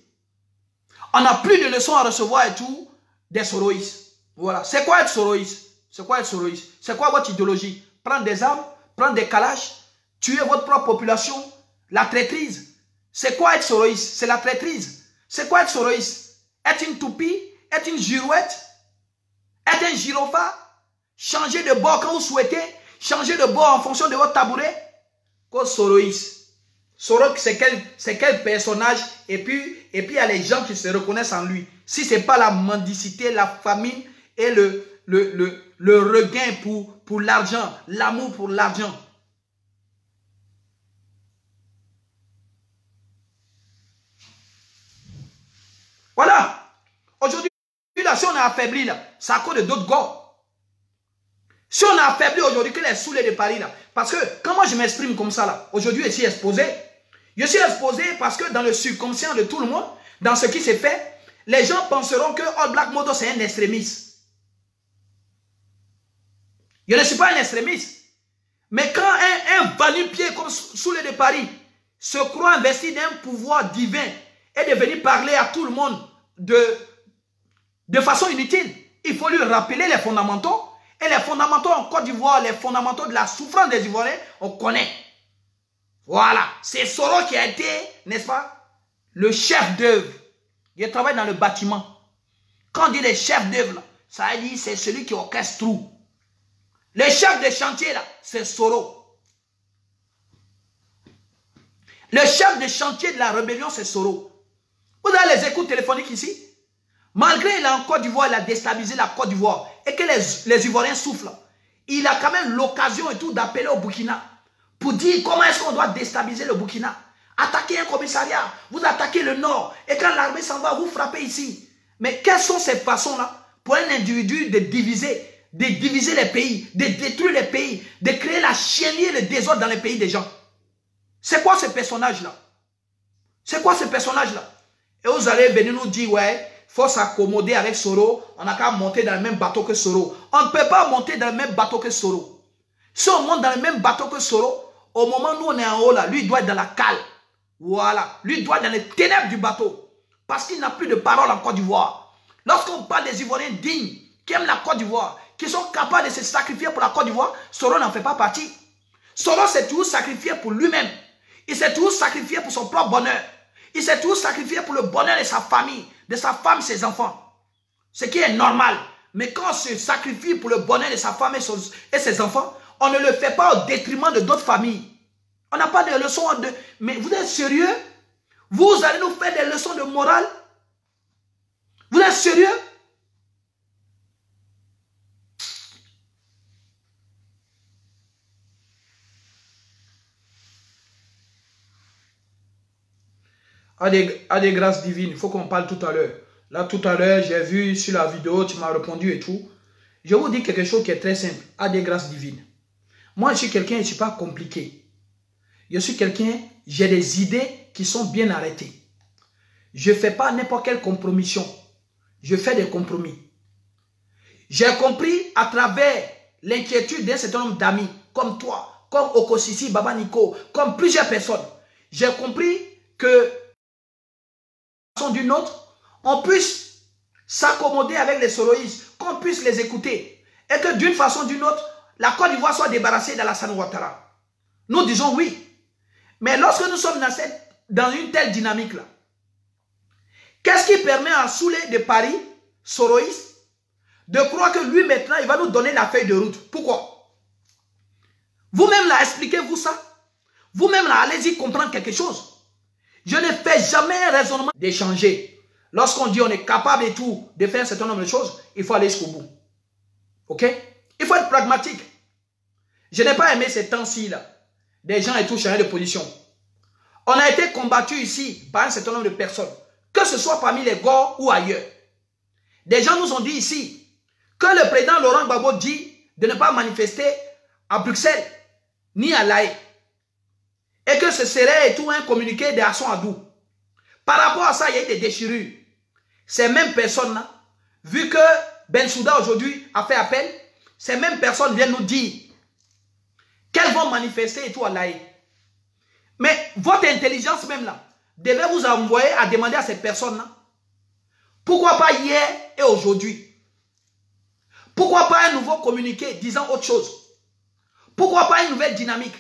On n'a plus de leçons à recevoir et tout des soroïstes. Voilà. C'est quoi être soroïste? C'est quoi être soroïste? C'est quoi votre idéologie? Prendre des armes, prendre des calaches, tuer votre propre population, la traîtrise. C'est quoi être soroïste? C'est la traîtrise. C'est quoi être soroïste? Être une toupie? Être une girouette? Être un gyrophare? Changer de bord quand vous souhaitez? Changer de bord en fonction de votre tabouret? Quoi soroïste? Soro, c'est quel personnage? Et puis il y a les gens qui se reconnaissent en lui. Si ce n'est pas la mendicité, la famine et le regain pour l'argent, l'amour pour l'argent. Voilà. Aujourd'hui, là, si on est affaibli, là, c'est à cause de d'autres gars. Si on est affaibli aujourd'hui, que les Soulés de Paris, là, parce que quand moi je m'exprime comme ça, là, aujourd'hui, je suis exposé. Je suis exposé parce que dans le subconscient de tout le monde, dans ce qui s'est fait, les gens penseront que All Black Modo, c'est un extrémiste. Je ne suis pas un extrémiste. Mais quand un va-nu-pied comme Soulé de Paris se croit investi d'un pouvoir divin et de venir parler à tout le monde de façon inutile, il faut lui rappeler les fondamentaux. Et les fondamentaux en Côte d'Ivoire, les fondamentaux de la souffrance des Ivoiriens, on connaît. Voilà. C'est Soro qui a été, n'est-ce pas, le chef d'œuvre. Il travaille dans le bâtiment. Quand on dit les chefs d'œuvre, ça veut dire c'est celui qui orchestre tout. Le chef de chantier, là, c'est Soro. Le chef de chantier de la rébellion, c'est Soro. Vous avez les écoutes téléphoniques ici. Malgré qu'il est en Côte d'Ivoire, il a déstabilisé la Côte d'Ivoire et que les Ivoiriens souffrent, il a quand même l'occasion et tout d'appeler au Burkina pour dire comment est-ce qu'on doit déstabiliser le Burkina. Attaquer un commissariat, vous attaquez le nord et quand l'armée s'en va, vous frappez ici. Mais quelles sont ces façons-là pour un individu de diviser les pays, de détruire les pays, de créer la chiennerie et le désordre dans les pays des gens? C'est quoi ce personnage-là? C'est quoi ce personnage-là? Et vous allez venir nous dire, ouais, il faut s'accommoder avec Soro, on n'a qu'à monter dans le même bateau que Soro. On ne peut pas monter dans le même bateau que Soro. Si on monte dans le même bateau que Soro, au moment où on est en haut là, lui doit être dans la cale. Voilà, lui doit être dans les ténèbres du bateau. Parce qu'il n'a plus de parole en Côte d'Ivoire. Lorsqu'on parle des Ivoiriens dignes, qui aiment la Côte d'Ivoire, qui sont capables de se sacrifier pour la Côte d'Ivoire, Soro n'en fait pas partie. Soro s'est toujours sacrifié pour lui-même. Il s'est toujours sacrifié pour son propre bonheur. Il s'est toujours sacrifié pour le bonheur de sa famille, de sa femme, ses enfants. Ce qui est normal. Mais quand on se sacrifie pour le bonheur de sa femme et ses enfants, on ne le fait pas au détriment de d'autres familles. On n'a pas de leçons de... Mais vous êtes sérieux? Vous allez nous faire des leçons de morale? Vous êtes sérieux? à des grâces divines. Il faut qu'on parle tout à l'heure. Là, tout à l'heure, j'ai vu sur la vidéo, tu m'as répondu et tout. Je vous dis quelque chose qui est très simple. À des grâces divines. Moi, je suis quelqu'un, je ne suis pas compliqué. Je suis quelqu'un, j'ai des idées qui sont bien arrêtées. Je ne fais pas n'importe quelle compromission. Je fais des compromis. J'ai compris à travers l'inquiétude d'un certain nombre d'amis, comme toi, comme Okosisi, Baba Nico, comme plusieurs personnes. J'ai compris que, d'une autre, on puisse s'accommoder avec les soroïstes, qu'on puisse les écouter. Et que d'une façon ou d'une autre, la Côte d'Ivoire soit débarrassée d'Alassane Ouattara. Nous disons oui. Mais lorsque nous sommes dans une telle dynamique-là, qu'est-ce qui permet à Soulé de Paris, soroïste, de croire que lui maintenant, il va nous donner la feuille de route? Pourquoi? Vous-même là, expliquez-vous ça. Vous-même là, allez-y comprendre quelque chose. Je ne fais jamais un raisonnement d'échanger. Lorsqu'on dit on est capable et tout de faire un certain nombre de choses, il faut aller jusqu'au bout. Ok? Il faut être pragmatique. Je n'ai pas aimé ces temps-ci là. Des gens et tout changer de position. On a été combattu ici par un certain nombre de personnes. Que ce soit parmi les Gors ou ailleurs. Des gens nous ont dit ici que le président Laurent Gbagbo dit de ne pas manifester à Bruxelles ni à l'A.E. Et que ce serait tout un communiqué de Hassan Adou. Par rapport à ça, il y a eu des déchirures. Ces mêmes personnes-là, vu que Bensouda aujourd'hui a fait appel, ces mêmes personnes viennent nous dire qu'elles vont manifester et tout à l'A.E. Mais votre intelligence même là, devait vous envoyer à demander à ces personnes-là, pourquoi pas hier et aujourd'hui? Pourquoi pas un nouveau communiqué disant autre chose? Pourquoi pas une nouvelle dynamique?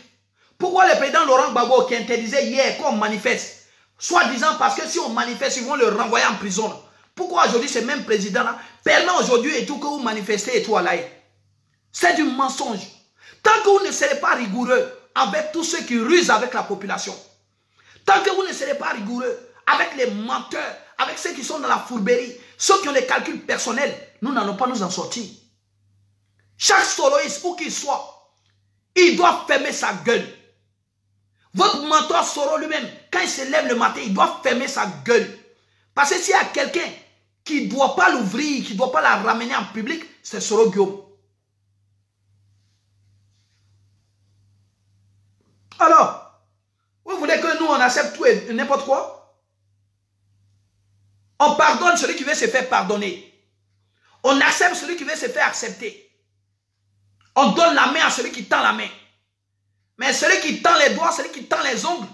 Pourquoi le président Laurent Gbagbo qui interdisait hier qu'on manifeste, soi-disant parce que si on manifeste, ils vont le renvoyer en prison? Pourquoi aujourd'hui ce même président-là permet aujourd'hui et tout que vous manifestez et tout à l'A.E.? C'est du mensonge. Tant que vous ne serez pas rigoureux avec tous ceux qui rusent avec la population, tant que vous ne serez pas rigoureux avec les menteurs, avec ceux qui sont dans la fourberie, ceux qui ont des calculs personnels, nous n'allons pas nous en sortir. Chaque soroïste, où qu'il soit, il doit fermer sa gueule. Votre mentor Soro lui-même, quand il se lève le matin, il doit fermer sa gueule. Parce que s'il y a quelqu'un qui ne doit pas l'ouvrir, qui ne doit pas la ramener en public, c'est Soro Guillaume. Alors, vous voulez que nous, on accepte tout et n'importe quoi? On pardonne celui qui veut se faire pardonner. On accepte celui qui veut se faire accepter. On donne la main à celui qui tend la main. Mais celui qui tend les doigts, celui qui tend les ongles,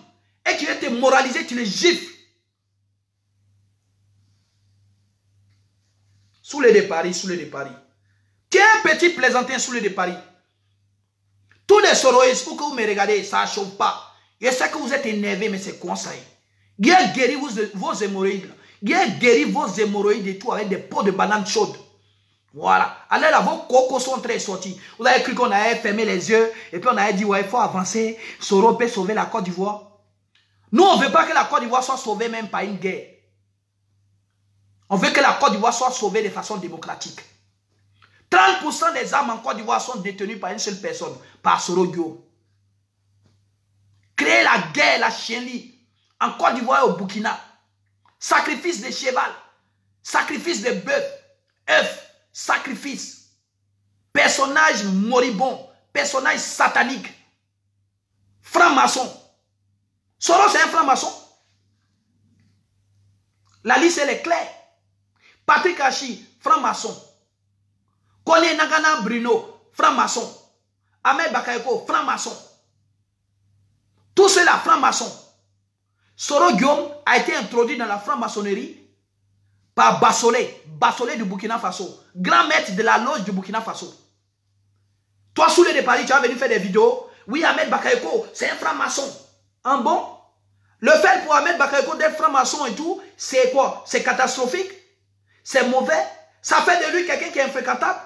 et qui veut te moraliser, tu le gifles. Soulé de Paris, Soulé de Paris. Tu es un petit plaisantin Soulé de Paris. Tous les soroïstes, pour que vous me regardez, ça ne chauffe pas. Je sais que vous êtes énervé, mais c'est quoi ça? Il a guéri vos hémorroïdes. Il a guéri vos hémorroïdes et tout avec des pots de banane chaudes. Voilà. Alors là, vos cocos sont très sortis. Vous avez cru qu'on avait fermé les yeux et puis on avait dit, ouais, il faut avancer. Soro peut sauver la Côte d'Ivoire. Nous, on ne veut pas que la Côte d'Ivoire soit sauvée même par une guerre. On veut que la Côte d'Ivoire soit sauvée de façon démocratique. 30% des armes en Côte d'Ivoire sont détenues par une seule personne, par Soro Guillaume. Créer la guerre, la chienlit, en Côte d'Ivoire et au Burkina. Sacrifice de cheval, sacrifice de bœuf, œuf, sacrifice. Personnage moribond, personnage satanique. Franc-maçon. Soro, c'est un franc-maçon. La liste, elle est claire. Patrick Hachi, franc-maçon. Kone Nagana Bruno, franc-maçon. Ahmed Bakayoko, franc-maçon. Tout cela, franc-maçon. Soro Guillaume a été introduit dans la franc-maçonnerie par Bassolé, Bassolé du Burkina Faso, grand maître de la loge du Burkina Faso. Toi, Soulé de Paris, tu as venu faire des vidéos. Oui, Ahmed Bakayoko, c'est un franc-maçon. En bon? Le fait pour Ahmed Bakayoko d'être franc-maçon et tout, c'est quoi? C'est catastrophique? C'est mauvais? Ça fait de lui quelqu'un qui est infréquentable?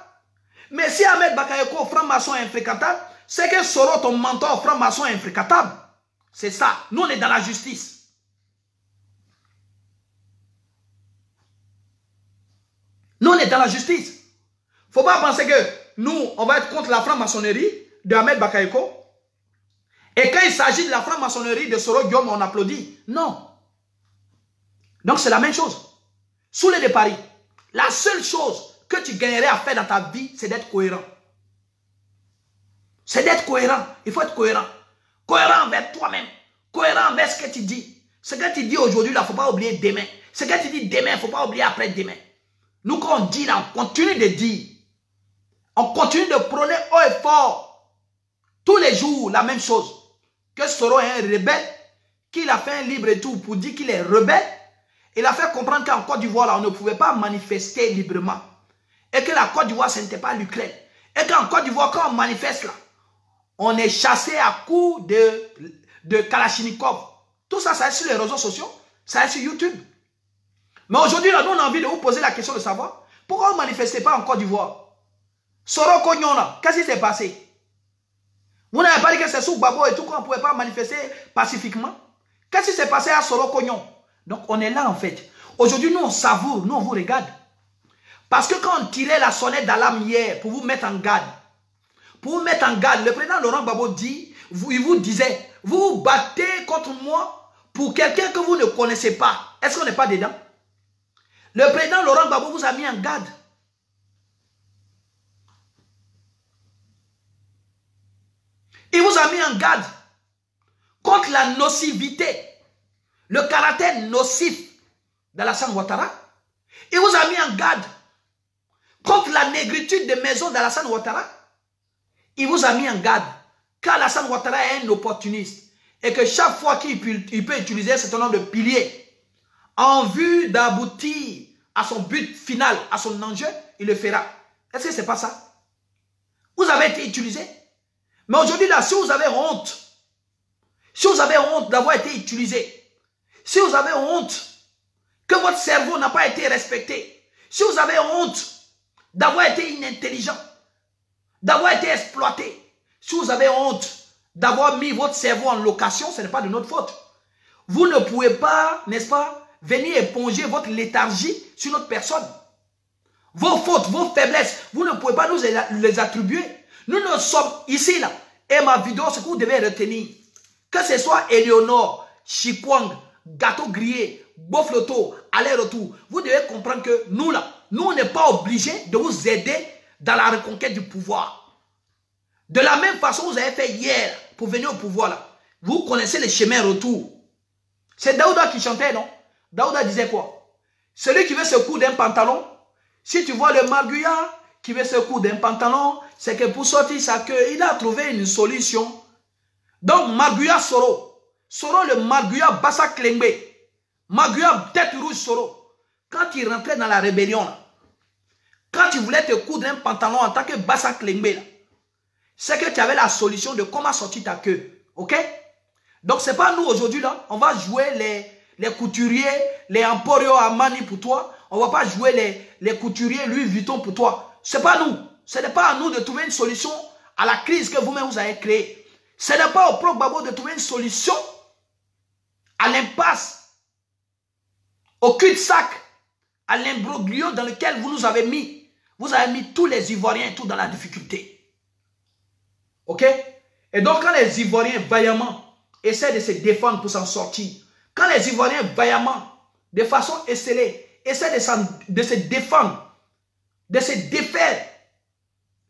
Mais si Ahmed Bakayoko, franc-maçon, est infréquentable, c'est que Soro, ton mentor, franc-maçon, est infréquentable. C'est ça. Nous, on est dans la justice. Nous, on est dans la justice. Il ne faut pas penser que nous, on va être contre la franc-maçonnerie de Ahmed Bakayoko. Et quand il s'agit de la franc-maçonnerie de Soro Guillaume, on applaudit. Non. Donc c'est la même chose. Sous les de Paris, la seule chose que tu gagnerais à faire dans ta vie, c'est d'être cohérent. C'est d'être cohérent. Il faut être cohérent. Cohérent envers toi-même. Cohérent envers ce que tu dis. Ce que tu dis aujourd'hui, il ne faut pas oublier demain. Ce que tu dis demain, il ne faut pas oublier après-demain. Nous, quand on dit là, on continue de dire. On continue de prôner haut et fort. Tous les jours, la même chose. Que Soro est un rebelle, qu'il a fait un livre et tout pour dire qu'il est rebelle. Il a fait comprendre qu'en Côte d'Ivoire, là, on ne pouvait pas manifester librement. Et que la Côte d'Ivoire, ce n'était pas l'Ukraine. Et qu'en Côte d'Ivoire, quand on manifeste là, on est chassé à coups de Kalachnikov. Tout ça, ça est sur les réseaux sociaux, ça est sur YouTube. Mais aujourd'hui, là, nous, on a envie de vous poser la question de savoir pourquoi vous ne manifestez pas en Côte d'Ivoire. Soro Kognon, là, qu'est-ce qui s'est passé? Vous n'avez pas dit que c'est sous Babo et tout, qu'on ne pouvait pas manifester pacifiquement? Qu'est-ce qui s'est passé à Soro Kognon? Donc, on est là, en fait. Aujourd'hui, nous, on savoure, nous, on vous regarde. Parce que quand on tirait la sonnette d'alarme hier pour vous mettre en garde, le président Laurent Gbagbo dit, il vous disait, vous vous battez contre moi pour quelqu'un que vous ne connaissez pas. Est-ce qu'on n'est pas dedans? Le président Laurent Gbagbo vous a mis en garde. Il vous a mis en garde contre la nocivité, le caractère nocif d'Alassane Ouattara. Il vous a mis en garde contre la négritude des maisons d'Alassane Ouattara. Il vous a mis en garde qu'Alassane Ouattara est un opportuniste et que chaque fois qu'il peut utiliser un certain nombre de piliers en vue d'aboutir à son but final, à son enjeu, il le fera. Est-ce que ce n'est pas ça? Vous avez été utilisé. Mais aujourd'hui, là, si vous avez honte d'avoir été utilisé, si vous avez honte que votre cerveau n'a pas été respecté, si vous avez honte d'avoir été inintelligent, d'avoir été exploité, si vous avez honte d'avoir mis votre cerveau en location, ce n'est pas de notre faute. Vous ne pouvez pas, n'est-ce pas, venir éponger votre léthargie sur notre personne. Vos fautes, vos faiblesses, vous ne pouvez pas nous les attribuer. Nous ne sommes ici, là. Et ma vidéo, ce que vous devez retenir, que ce soit Eleonore, Chikwang, Gâteau Grillé, Bofloto, aller-retour, vous devez comprendre que nous, là, nous, on n'est pas obligés de vous aider dans la reconquête du pouvoir. De la même façon que vous avez fait hier pour venir au pouvoir, là. Vous connaissez le chemin retour. C'est Daouda qui chantait, non? Daouda disait quoi? Celui qui veut se coudre d'un pantalon, si tu vois le marguillat qui veut se coudre d'un pantalon, c'est que pour sortir sa queue, il a trouvé une solution. Donc, marguillat Soro. Soro le marguillat Bassa Klengbe. Marguillat tête rouge Soro. Quand il rentrait dans la rébellion, là, quand tu voulais te coudre un pantalon en tant que Bassa Klengbe, c'est que tu avais la solution de comment sortir ta queue. Ok? Donc, ce n'est pas nous aujourd'hui, là. On va jouer les couturiers, les Emporio Armani pour toi. On ne va pas jouer les couturiers Louis Vuitton pour toi. Ce n'est pas nous. Ce n'est pas à nous de trouver une solution à la crise que vous-même vous avez créée. Ce n'est pas au propre Gbagbo de trouver une solution à l'impasse, au cul-de-sac, à l'imbroglio dans lequel vous nous avez mis. Vous avez mis tous les Ivoiriens tout dans la difficulté. Ok? Et donc quand les Ivoiriens vaillamment essaient de se défendre pour s'en sortir, quand les Ivoiriens vaillamment, de façon esselée, essaient de se défendre, de se défaire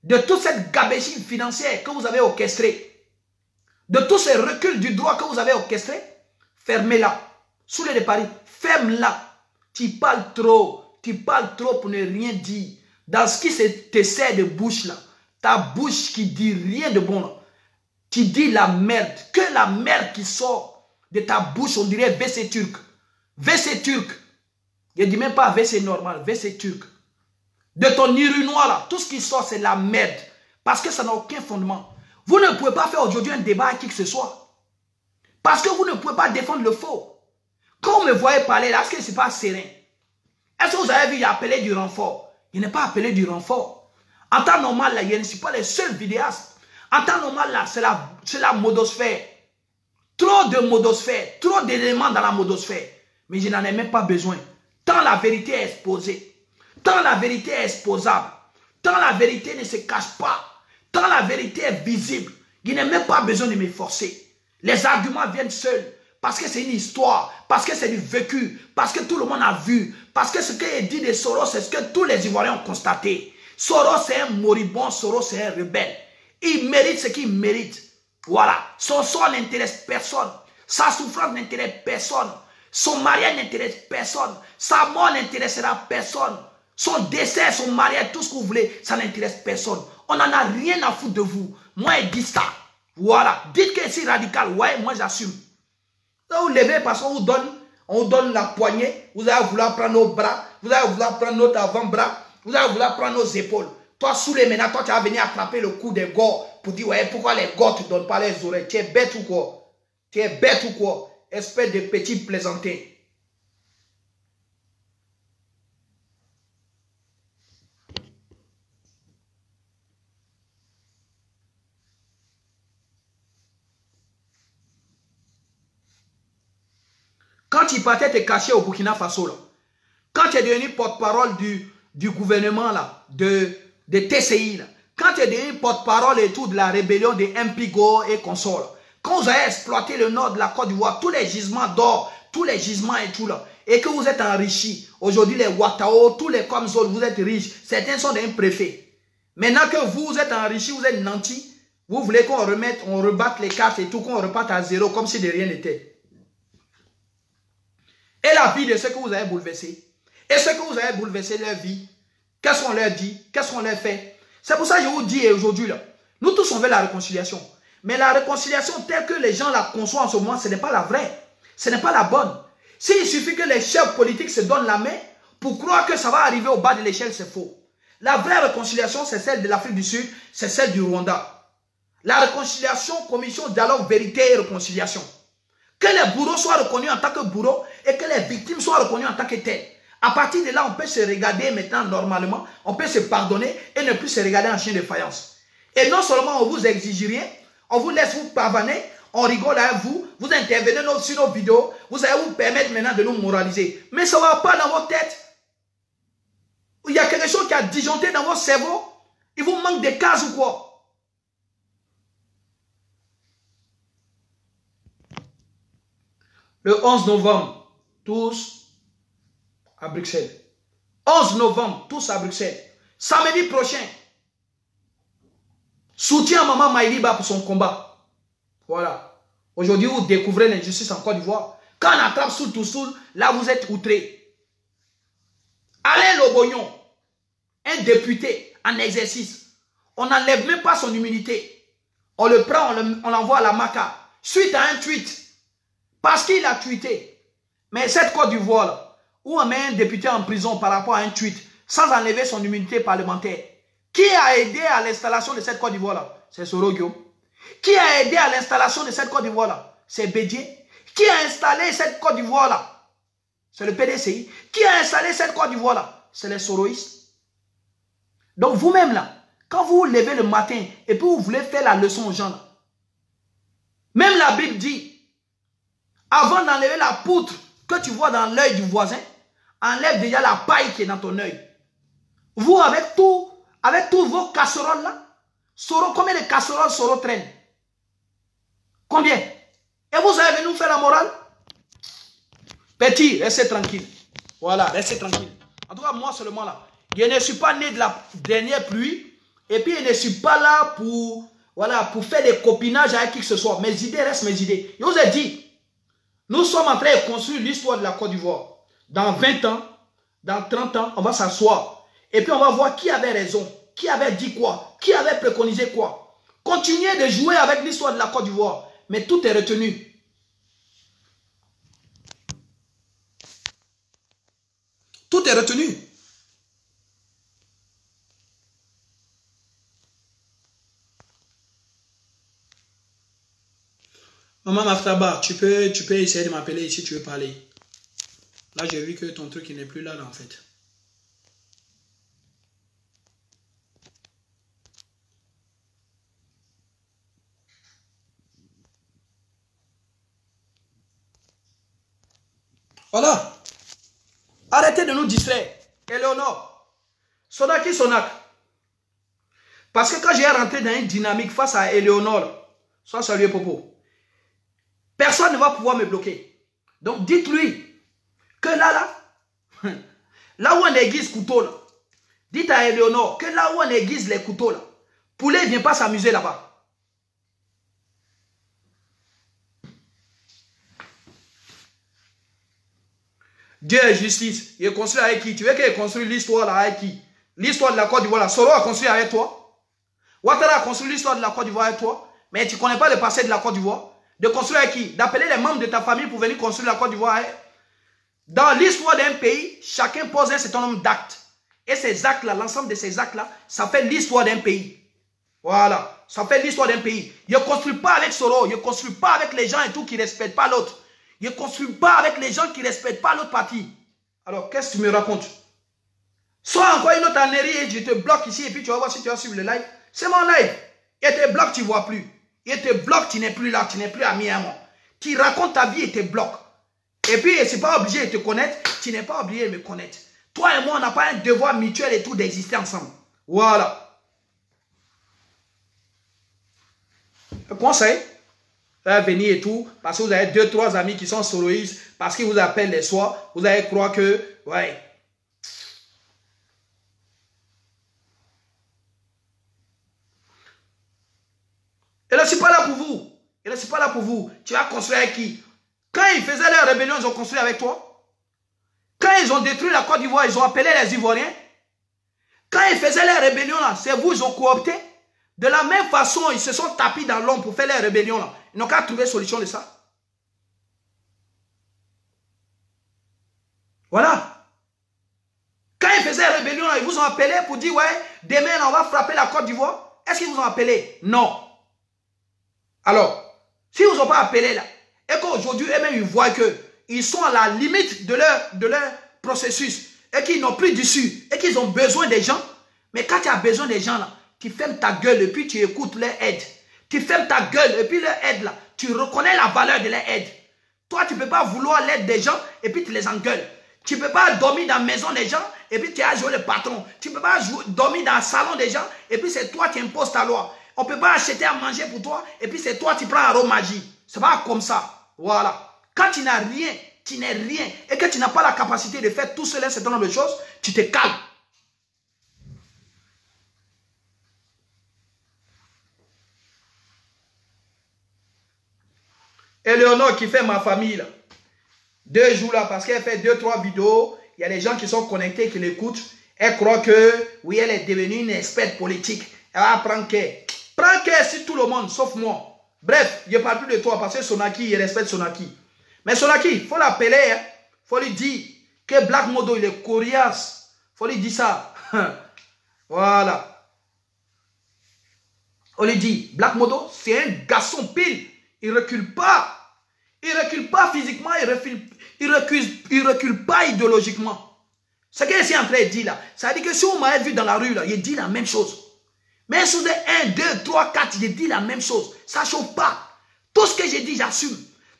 de toute cette gabégie financière que vous avez orchestrée, de tous ces reculs du droit que vous avez orchestré, fermez-la. Sous les de Paris, ferme-la. Tu parles trop pour ne rien dire. Dans ce qui te sert de bouche là, ta bouche qui dit rien de bon là, tu dis la merde, que la merde qui sort de ta bouche, on dirait WC turc. WC turc. Je ne dis même pas WC normal, WC turc. De ton urinoir là, tout ce qui sort c'est la merde. Parce que ça n'a aucun fondement. Vous ne pouvez pas faire aujourd'hui un débat avec qui que ce soit. Parce que vous ne pouvez pas défendre le faux. Quand vous me voyez parler là, est-ce que ce n'est pas serein? Est-ce que vous avez vu, il a appelé du renfort? Il n'est pas appelé du renfort. En temps normal là, je ne suis pas les seuls vidéastes. En temps normal là, c'est la modosphère. Trop de modosphère, trop d'éléments dans la modosphère. Mais je n'en ai même pas besoin. Tant la vérité est exposée, tant la vérité est exposable, tant la vérité ne se cache pas, tant la vérité est visible, je n'ai même pas besoin de me forcer. Les arguments viennent seuls. parce que c'est une histoire, parce que c'est du vécu, parce que tout le monde a vu, parce que ce qu'il dit de Soros, c'est ce que tous les Ivoiriens ont constaté. Soros, c'est un moribond, Soros, c'est un rebelle. Il mérite ce qu'il mérite. Voilà. Son sort n'intéresse personne. Sa souffrance n'intéresse personne. Son mariage n'intéresse personne. Sa mort n'intéressera personne. Son décès, son mariage, tout ce que vous voulez, ça n'intéresse personne. On n'en a rien à foutre de vous. Moi, je dis ça. Voilà. Dites que c'est radical. Ouais, moi, j'assume. Là, vous levez parce qu'on vous donne la poignée. Vous allez vouloir prendre nos bras. Vous allez vouloir prendre notre avant-bras. Vous allez vouloir prendre nos épaules. Toi, sous les maintenant, toi, tu vas venir attraper le cou des gars pour dire, ouais, pourquoi les gars, tu ne donnes pas les oreilles? Tu es bête ou quoi? Tu es bête ou quoi? Espèce de petit plaisantin. Quand tu partais te cacher au Burkina Faso, là, quand tu es devenu porte-parole du gouvernement, là, de TCI, là, quand tu es devenu porte-parole et tout de la rébellion de Mpigo et consorts, quand vous avez exploité le nord de la Côte d'Ivoire, tous les gisements d'or, tous les gisements et tout là, et que vous êtes enrichis, aujourd'hui les Ouattao, tous les Comzol, vous êtes riches, certains sont des préfets. Maintenant que vous êtes enrichis, vous êtes nantis, vous voulez qu'on remette, on rebatte les cartes et tout, qu'on reparte à zéro comme si de rien n'était. Et la vie de ceux que vous avez bouleversés, et ceux que vous avez bouleversé leur vie, qu'est-ce qu'on leur dit, qu'est-ce qu'on leur fait? C'est pour ça que je vous dis aujourd'hui, là, nous tous on veut la réconciliation. Mais la réconciliation telle que les gens la conçoivent en ce moment, ce n'est pas la vraie. Ce n'est pas la bonne. S'il suffit que les chefs politiques se donnent la main pour croire que ça va arriver au bas de l'échelle, c'est faux. La vraie réconciliation, c'est celle de l'Afrique du Sud, c'est celle du Rwanda. La réconciliation, commission, dialogue, vérité et réconciliation. Que les bourreaux soient reconnus en tant que bourreaux et que les victimes soient reconnues en tant que telles. À partir de là, on peut se regarder maintenant normalement, on peut se pardonner et ne plus se regarder en chien de faïence. Et non seulement on vous exige rien, on vous laisse vous pavaner, on rigole avec vous, vous intervenez sur nos vidéos, vous allez vous permettre maintenant de nous moraliser. Mais ça ne va pas dans votre tête. Il y a quelque chose qui a disjoncté dans votre cerveau. Il vous manque des cases ou quoi? Le 11 novembre, tous à Bruxelles. 11 novembre, tous à Bruxelles. Samedi prochain, soutien à Maman Maïliba pour son combat. Voilà. Aujourd'hui, vous découvrez l'injustice en Côte d'Ivoire. Quand on attrape Soul to Soul, là, vous êtes outrés. Alain Lobognon, un député en exercice, on n'enlève même pas son immunité. On le prend, on l'envoie à la Maca. Suite à un tweet. Parce qu'il a tweeté. Mais cette Côte d'Ivoire, où on met un député en prison par rapport à un tweet, sans enlever son immunité parlementaire, qui a aidé à l'installation de cette Côte d'Ivoire-là? C'est Sorogio. Qui a aidé à l'installation de cette Côte d'Ivoire-là? C'est Bédier. Qui a installé cette Côte d'Ivoire-là? C'est le PDCI. Qui a installé cette Côte d'Ivoire-là? C'est les Soroïstes. Donc vous-même là, quand vous vous levez le matin et puis vous voulez faire la leçon aux gens, là, même la Bible dit, avant d'enlever la poutre que tu vois dans l'œil du voisin, enlève déjà la paille qui est dans ton œil. Vous, avec tous vos casseroles là, combien de casseroles Soro traîne? Combien? Et vous allez venir nous faire la morale? Petit, restez tranquille. Voilà, restez tranquille. En tout cas, moi seulement là, je ne suis pas né de la dernière pluie, et puis je ne suis pas là pour, voilà, pour faire des copinages avec qui que ce soit. Mes idées restent mes idées. Je vous ai dit, nous sommes en train de construire l'histoire de la Côte d'Ivoire. Dans 20 ans, dans 30 ans, on va s'asseoir. Et puis on va voir qui avait raison, qui avait dit quoi, qui avait préconisé quoi. Continuez de jouer avec l'histoire de la Côte d'Ivoire, mais tout est retenu. Tout est retenu. Maman Maftaba, tu peux essayer de m'appeler si tu veux parler. Là, j'ai vu que ton truc n'est plus là, en fait. Voilà. Arrêtez de nous distraire. Eleonore, Sonaki Sonak. Parce que quand j'ai rentré dans une dynamique face à Eleonore, soit salué Popo, Personne ne va pouvoir me bloquer. Donc dites-lui que là, là où on aiguise couteau, là, dites à Eleonore que là où on aiguise les couteaux, là, poulet ne vient pas s'amuser là-bas. Dieu est justice. Il est construit avec qui? Tu veux qu'il construise l'histoire là avec qui? L'histoire de la Côte d'Ivoire là. Soro a construit avec toi. Ouattara a construit l'histoire de la Côte d'Ivoire avec toi. Mais tu ne connais pas le passé de la Côte d'Ivoire. De construire avec qui? D'appeler les membres de ta famille pour venir construire la Côte d'Ivoire avec. Dans l'histoire d'un pays, chacun pose un certain nombre d'actes. Et ces actes-là, l'ensemble de ces actes-là, ça fait l'histoire d'un pays. Voilà. Ça fait l'histoire d'un pays. Il ne construit pas avec Soro. Il ne construit pas avec les gens et tout qui ne respectent pas l'autre. Il ne construit pas avec les gens qui ne respectent pas l'autre partie. Alors, qu'est-ce que tu me racontes? Soit encore une autre annerie et je te bloque ici et puis tu vas voir si tu vas suivre le live. C'est mon live. Il te bloque, tu ne vois plus. Il te bloque, tu n'es plus là, tu n'es plus ami à moi. Tu racontes ta vie et te bloque. Et puis, ce n'est pas obligé de te connaître, tu n'es pas obligé de me connaître. Toi et moi, on n'a pas un devoir mutuel et tout d'exister ensemble. Voilà. Le conseil, venir et tout, parce que vous avez 2-3 amis qui sont soloïstes, parce qu'ils vous appellent les soirs, vous allez croire que, ouais. Et là, je ne suis pas là pour vous. Et là, je ne suis pas là pour vous. Tu vas construire avec qui? Quand ils faisaient leur rébellion, ils ont construit avec toi. Quand ils ont détruit la Côte d'Ivoire, ils ont appelé les Ivoiriens. Quand ils faisaient leur rébellion, là, c'est vous, ils ont coopté. De la même façon, ils se sont tapis dans l'ombre pour faire leur rébellion. Là. Ils n'ont qu'à trouver solution de ça. Voilà. Quand ils faisaient la rébellion, là, ils vous ont appelé pour dire, ouais, demain, on va frapper la Côte d'Ivoire. Est-ce qu'ils vous ont appelé? Non. Alors, s'ils ne vous ont pas appelé là, et qu'aujourd'hui, eux-mêmes, ils voient qu'ils sont à la limite de leur processus, et qu'ils n'ont plus d'issue, et qu'ils ont besoin des gens, mais quand tu as besoin des gens là, tu fermes ta gueule et puis tu écoutes leur aide. Tu fermes ta gueule et puis leur aide là, tu reconnais la valeur de leur aide. Toi, tu ne peux pas vouloir l'aide des gens et puis tu les engueules. Tu ne peux pas dormir dans la maison des gens et puis tu as joué le patron. Tu ne peux pas dormir dans le salon des gens et puis c'est toi qui imposes ta loi. On ne peut pas acheter à manger pour toi et puis c'est toi qui prends un arôme magie. Ce n'est pas comme ça. Voilà. Quand tu n'as rien, tu n'es rien et que tu n'as pas la capacité de faire tout cela, un certain nombre de choses, tu te calmes. Eleonore qui fait ma famille là. 2 jours là parce qu'elle fait 2-3 vidéos. Il y a des gens qui sont connectés qui l'écoutent. Elle croit que oui, elle est devenue une experte politique. Elle va prendre care. Prends care sur tout le monde sauf moi. Bref, je ne parle plus de toi parce que Sonaki, il respecte Sonaki. Mais Sonaki, il faut l'appeler. Il faut lui dire que Black Modo il est coriace. Il faut lui dire ça. Voilà. On lui dit, Black Modo, c'est un garçon pile. Il ne recule pas. Il ne recule pas physiquement, il recule pas idéologiquement. Ce que je suis en train de dire là, ça veut dire que si vous m'avez vu dans la rue, là, il dit la même chose. Mais si vous êtes 1, 2, 3, 4, il dit la même chose. Ça ne chauffe pas. Tout ce que j'ai dit, j'assume.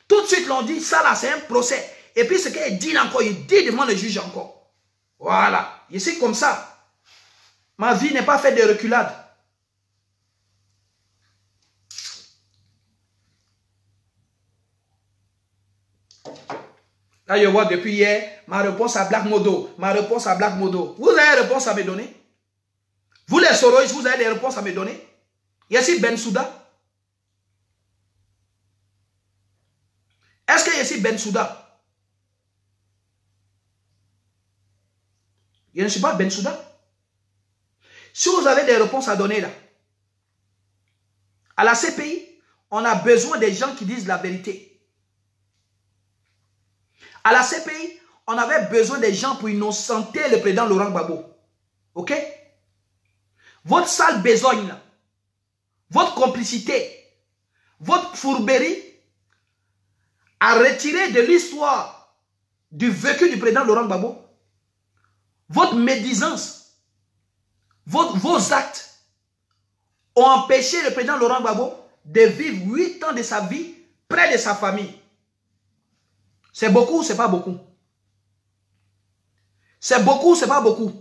Tout de suite, l'on dit, ça là, c'est un procès. Et puis ce qu'il dit là encore, il dit devant le juge encore. Voilà. Je suis comme ça. Ma vie n'est pas faite de reculades. Là, je vois depuis hier, ma réponse à Black Modo. Ma réponse à Black Modo. Vous avez des réponses à me donner? Vous les soroïs, vous avez des réponses à me donner? Yessi Bensouda? Est-ce que Yessi Bensouda? Je ne suis pas Bensouda. Si vous avez des réponses à donner là, à la CPI, on a besoin des gens qui disent la vérité. À la CPI, on avait besoin des gens pour innocenter le président Laurent Gbagbo. Ok? Votre sale besogne, là, votre complicité, votre fourberie a retiré de l'histoire du vécu du président Laurent Gbagbo. Votre médisance, vos actes ont empêché le président Laurent Gbagbo de vivre 8 ans de sa vie près de sa famille. C'est beaucoup ou c'est pas beaucoup? C'est beaucoup ou c'est pas beaucoup?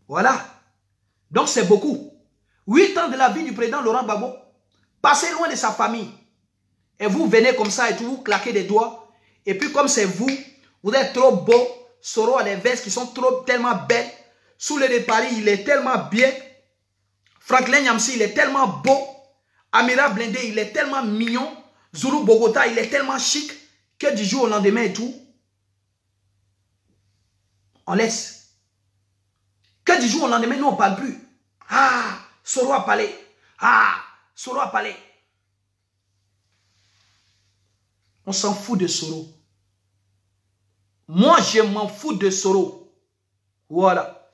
Voilà. Donc c'est beaucoup. 8 ans de la vie du président Laurent Gbagbo, passé loin de sa famille. Et vous venez comme ça et tout, vous claquez des doigts. Et puis comme c'est vous, vous êtes trop beau. Soro a des vestes qui sont tellement belles. Soulé de Paris, il est tellement bien. Franklin Nyamsi, il est tellement beau. Amira Blindé, il est tellement mignon. Zulu Bogota, il est tellement chic. Que du jour au lendemain et tout, on laisse. Que du jour au lendemain, nous on ne parle plus. Ah, Soro a parlé. Ah, Soro a parlé. On s'en fout de Soro. Moi, je m'en fous de Soro. Voilà.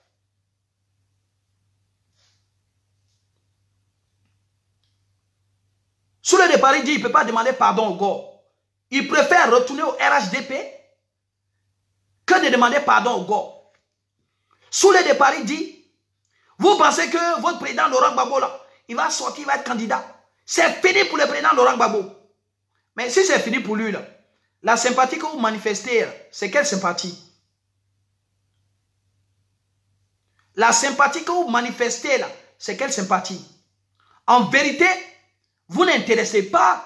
Soulé de Paris dit qu'il ne peut pas demander pardon au gars. Il préfère retourner au RHDP que de demander pardon au gars. Soulé de Paris dit, vous pensez que votre président Laurent Gbagbo, là, il va sortir, il va être candidat. C'est fini pour le président Laurent Gbagbo. Mais si c'est fini pour lui, là, la sympathie que vous manifestez, c'est quelle sympathie? La sympathie que vous manifestez, là, c'est quelle sympathie? En vérité, vous n'intéressez pas,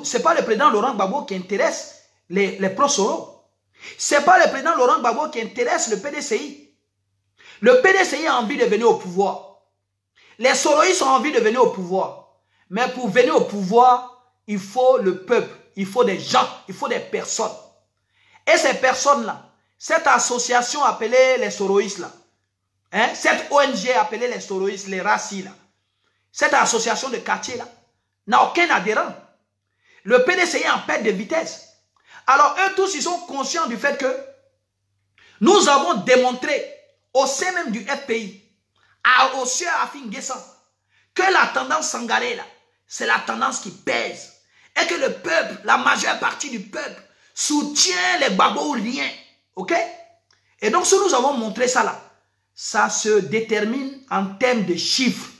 ce n'est pas le président Laurent Gbagbo qui intéresse les pro-Soro. Ce n'est pas le président Laurent Gbagbo qui intéresse le PDCI. Le PDCI a envie de venir au pouvoir. Les Soroïstes ont envie de venir au pouvoir. Mais pour venir au pouvoir, il faut le peuple. Il faut des gens, il faut des personnes. Et ces personnes-là, cette association appelée les Soroïstes, là, hein, cette ONG appelée les Soroïstes, les Racis, là, cette association de quartier, là, n'a aucun adhérent. Le PDCI est en perte de vitesse. Alors, eux tous, ils sont conscients du fait que nous avons démontré au sein même du FPI, au sieur Afin Guessan, que la tendance sangarée, là, c'est la tendance qui pèse. Et que le peuple, la majeure partie du peuple, soutient les Gbagbo-riens. Ok? Et donc, si nous avons montré ça là, ça se détermine en termes de chiffres.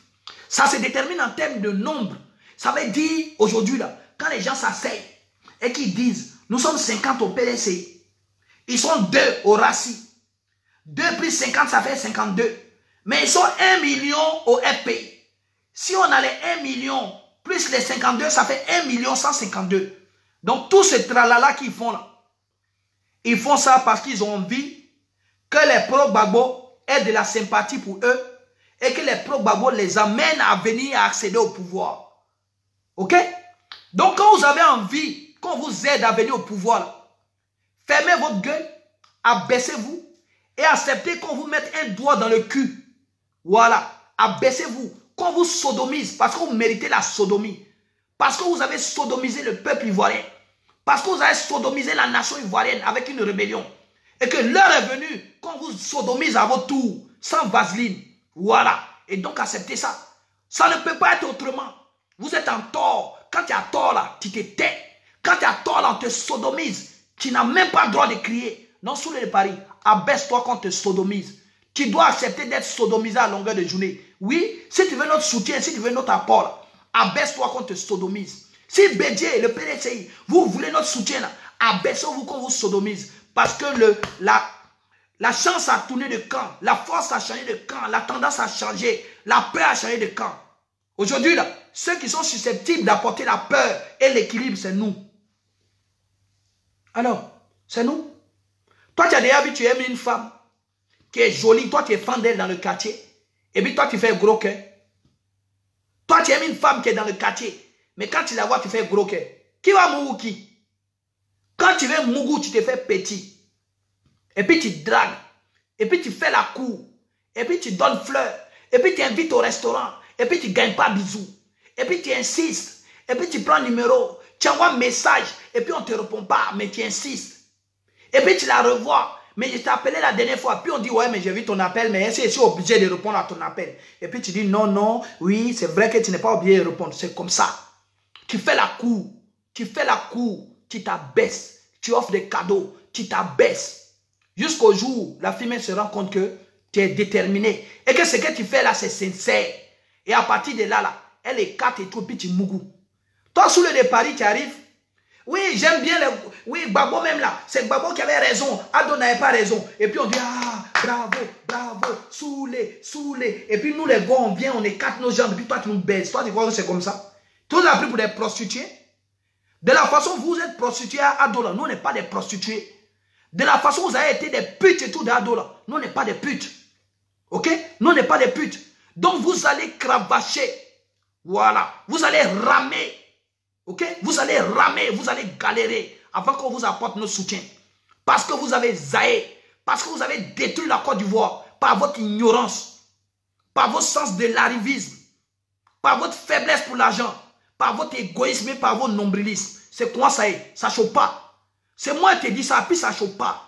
Ça se détermine en termes de nombre. Ça veut dire, aujourd'hui là, quand les gens s'asseyent et qu'ils disent, nous sommes 50 au PDCI, ils sont 2 au RACI. 2 plus 50, ça fait 52. Mais ils sont 1 million au FPI. Si on a les 1 million plus les 52, ça fait 1 152 000. Donc, tout ce tralala qu'ils font là, ils font ça parce qu'ils ont envie que les pro-Gbagbo aient de la sympathie pour eux et que les pro-Gbagbo les amènent à venir accéder au pouvoir. Ok? Donc, quand vous avez envie qu'on vous aide à venir au pouvoir, là, fermez votre gueule, abaissez-vous et acceptez qu'on vous mette un doigt dans le cul. Voilà, abaissez-vous. Qu'on vous sodomise, parce que vous méritez la sodomie. Parce que vous avez sodomisé le peuple ivoirien. Parce que vous avez sodomisé la nation ivoirienne avec une rébellion. Et que l'heure est venue qu'on vous sodomise à votre tour, sans vaseline. Voilà. Et donc acceptez ça. Ça ne peut pas être autrement. Vous êtes en tort. Quand tu as tort là, tu te tais. Quand tu as tort là, on te sodomise. Tu n'as même pas le droit de crier. Non, sous les paris, abaisse-toi quand on te sodomise. Tu dois accepter d'être sodomisé à longueur de journée. Oui, si tu veux notre soutien, si tu veux notre apport, abaisse-toi qu'on te sodomise. Si Bédié, le PDCI, vous voulez notre soutien, abaissez-vous qu'on vous sodomise. Parce que la chance a tourné de camp, la force a changé de camp, la tendance a changé, la peur a changé de camp. Aujourd'hui, là, ceux qui sont susceptibles d'apporter la peur et l'équilibre, c'est nous. Alors, c'est nous. Toi, tu as déjà vu, tu aimes une femme qui est jolie, toi, tu es fan d'elle dans le quartier. Et puis toi, tu fais gros cœur. Toi, tu aimes une femme qui est dans le quartier. Mais quand tu la vois, tu fais gros cœur. Qui va mougou qui? Quand tu veux mougou, tu te fais petit. Et puis tu dragues. Et puis tu fais la cour. Et puis tu donnes fleurs. Et puis tu invites au restaurant. Et puis tu ne gagnes pas bisous. Et puis tu insistes. Et puis tu prends un numéro. Tu envoies un message. Et puis on ne te répond pas. Mais tu insistes. Et puis tu la revois. Mais je t'ai appelé la dernière fois. Puis on dit, ouais, mais j'ai vu ton appel, mais est-ce que je suis obligé de répondre à ton appel? Et puis tu dis, non, non, oui, c'est vrai que tu n'es pas obligé de répondre. C'est comme ça. Tu fais la cour. Tu fais la cour. Tu t'abaisses. Tu offres des cadeaux. Tu t'abaisses. Jusqu'au jour où la fille se rend compte que tu es déterminé. Et que ce que tu fais là, c'est sincère. Et à partir de là, elle écarte et tout, puis tu mougou. Toi, sous le de Paris, tu arrives. Oui, j'aime bien les... Oui, Gbagbo même là. C'est Gbagbo qui avait raison. Ado n'avait pas raison. Et puis on dit, ah, bravo, bravo, Soulé, Soulé. Et puis nous les gars, on vient, on écarte nos jambes. Et puis toi, tu nous baises. Toi, tu crois que c'est comme ça? Tu nous as pris pour des prostituées. De la façon vous êtes prostitués à Adola, nous on n'est pas des prostituées. De la façon vous avez été des putes et tout d'Adola, nous on n'est pas des putes. Ok? Nous on n'est pas des putes. Donc vous allez cravacher. Voilà. Vous allez ramer. Ok? Vous allez ramer, vous allez galérer avant qu'on vous apporte nos soutiens. Parce que vous avez zaé. Parce que vous avez détruit la Côte d'Ivoire par votre ignorance, par votre sens de l'arrivisme, par votre faiblesse pour l'argent, par votre égoïsme et par votre nombrilisme. C'est quoi ça est? Ça ne chauffe pas. C'est moi qui te dis ça, puis ça ne chauffe pas.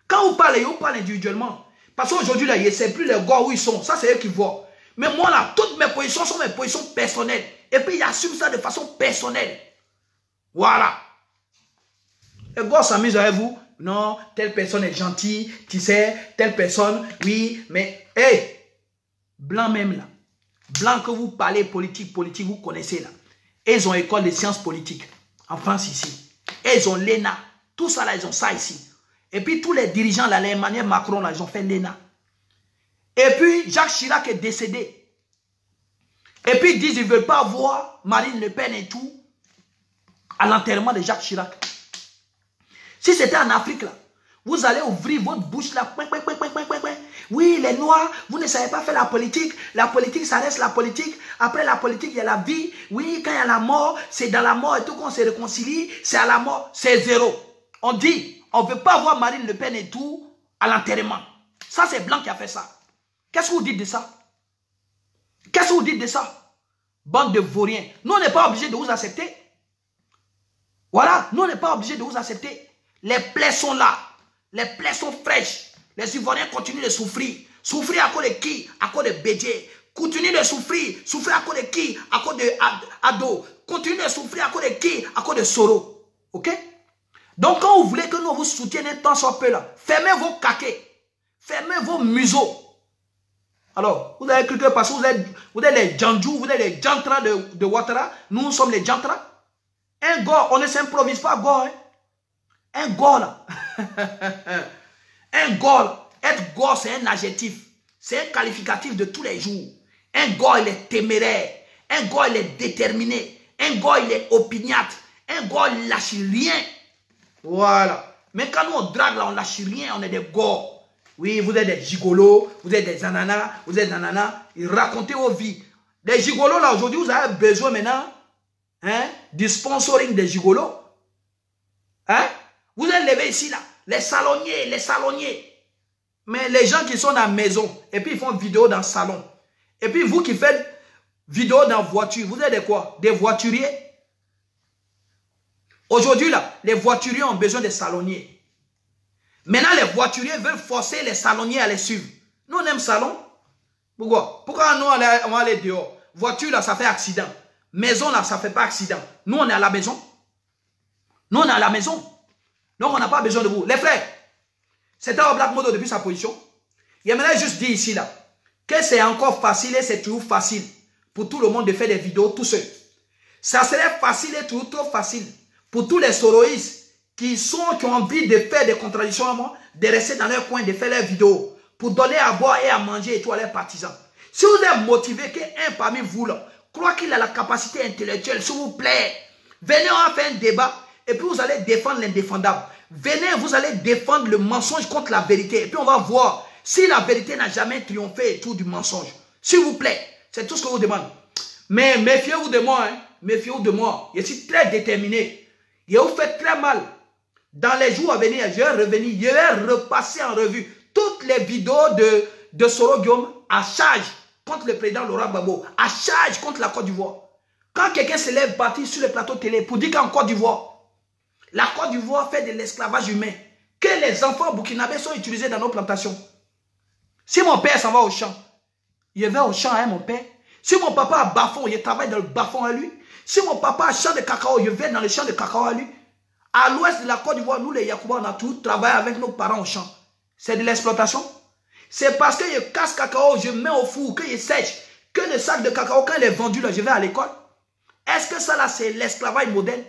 Quand vous parlez individuellement. Parce qu'aujourd'hui, là, je ne sais plus les gars où ils sont. Ça, c'est eux qui voient. Mais moi, là, toutes mes positions sont mes positions personnelles. Et puis, ils assument ça de façon personnelle. Voilà. Les gars s'amusent avec vous. Non, telle personne est gentille, tu sais, telle personne, oui, mais, hé, blanc même là, blanc que vous parlez politique, vous connaissez là, ils ont école de sciences politiques, en France ici, ils ont l'ENA, tout ça là, ils ont ça ici, et puis tous les dirigeants là, Emmanuel Macron là, ils ont fait l'ENA, et puis Jacques Chirac est décédé, et puis ils disent qu'ils ne veulent pas voir Marine Le Pen et tout, à l'enterrement de Jacques Chirac. Si c'était en Afrique, là, vous allez ouvrir votre bouche là. Oui, les Noirs, vous ne savez pas faire la politique. La politique, ça reste la politique. Après la politique, il y a la vie. Oui, quand il y a la mort, c'est dans la mort et tout qu'on se réconcilie. C'est à la mort, c'est zéro. On dit, on ne veut pas voir Marine Le Pen et tout à l'enterrement. Ça, c'est Blanc qui a fait ça. Qu'est-ce que vous dites de ça? Qu'est-ce que vous dites de ça? Bande de vauriens. Nous, on n'est pas obligé de vous accepter. Voilà, nous, on n'est pas obligé de vous accepter. Les plaies sont là. Les plaies sont fraîches. Les Ivoiriens continuent de souffrir. Souffrir à cause de qui? À cause de Bédé. Continuez de souffrir. Souffrir à cause de qui? À cause de Ado. Continuez de souffrir à cause de qui? À cause de Soro. Ok? Donc quand vous voulez que nous vous soutienions tant soit peu là, fermez vos caquets. Fermez vos museaux. Alors, vous avez cru que parce que vous êtes les Djandjou, vous êtes les Djantra de Ouattara, nous sommes les Djantra. Un gars, on ne s'improvise pas gars, hein? Un gars là, un gars là, être gars c'est un adjectif, c'est un qualificatif de tous les jours. Un gars il est téméraire, un gars il est déterminé, un gars il est opiniâtre, un gars il lâche rien. Voilà. Mais quand nous on drague là, on lâche rien, on est des gars. Oui, vous êtes des gigolos, vous êtes des ananas, vous êtes des ananas, ils racontent vos vies. Les gigolos là aujourd'hui, vous avez besoin maintenant hein, du sponsoring des gigolos. Hein? Vous êtes levé ici, là, les salonniers. Mais les gens qui sont dans la maison, et puis ils font vidéo dans le salon. Et puis vous qui faites vidéo dans la voiture, vous êtes des quoi? Des voituriers. Aujourd'hui, là, les voituriers ont besoin des salonniers. Maintenant, les voituriers veulent forcer les salonniers à les suivre. Nous, on aime salon. Pourquoi? Pourquoi nous, on va aller dehors? Voiture, là, ça fait accident. Maison, là, ça ne fait pas accident. Nous, on est à la maison. Nous, on est à la maison. Donc, on n'a pas besoin de vous. Les frères, c'était au Black Modo depuis sa position. Il aimerait juste dire ici, là, que c'est encore facile et c'est toujours facile pour tout le monde de faire des vidéos tout seul. Ça serait facile et toujours trop facile pour tous les soroïstes qui ont envie de faire des contradictions à moi, de rester dans leur coin, de faire leurs vidéos, pour donner à boire et à manger et tout à leurs partisans. Si vous êtes motivé qu'un parmi vous, là, croit qu'il a la capacité intellectuelle, s'il vous plaît, venez, on va faire un débat. Et puis vous allez défendre l'indéfendable. Venez, vous allez défendre le mensonge contre la vérité. Et puis on va voir si la vérité n'a jamais triomphé autour du mensonge. S'il vous plaît, c'est tout ce que je vous demande. Mais méfiez-vous de moi. Hein? Méfiez-vous de moi. Je suis très déterminé. Et vous faites très mal. Dans les jours à venir, je vais revenir. Je vais repasser en revue toutes les vidéos de Soro Guillaume à charge contre le président Laurent Gbagbo. À charge contre la Côte d'Ivoire. Quand quelqu'un se lève parti sur le plateau télé pour dire qu'en Côte d'Ivoire, la Côte d'Ivoire fait de l'esclavage humain. Que les enfants burkinabés sont utilisés dans nos plantations. Si mon père s'en va au champ, il va au champ, hein, mon père. Si mon papa a bas-fond, il travaille dans le bas-fond à lui. Si mon papa a champ de cacao, il va dans le champ de cacao à lui. À l'ouest de la Côte d'Ivoire, nous les Yacouba, on a tout travaillé avec nos parents au champ. C'est de l'exploitation. C'est parce que je casse cacao, je mets au four, que je sèche, que le sac de cacao, quand il est vendu, là, je vais à l'école. Est-ce que ça là, c'est l'esclavage moderne?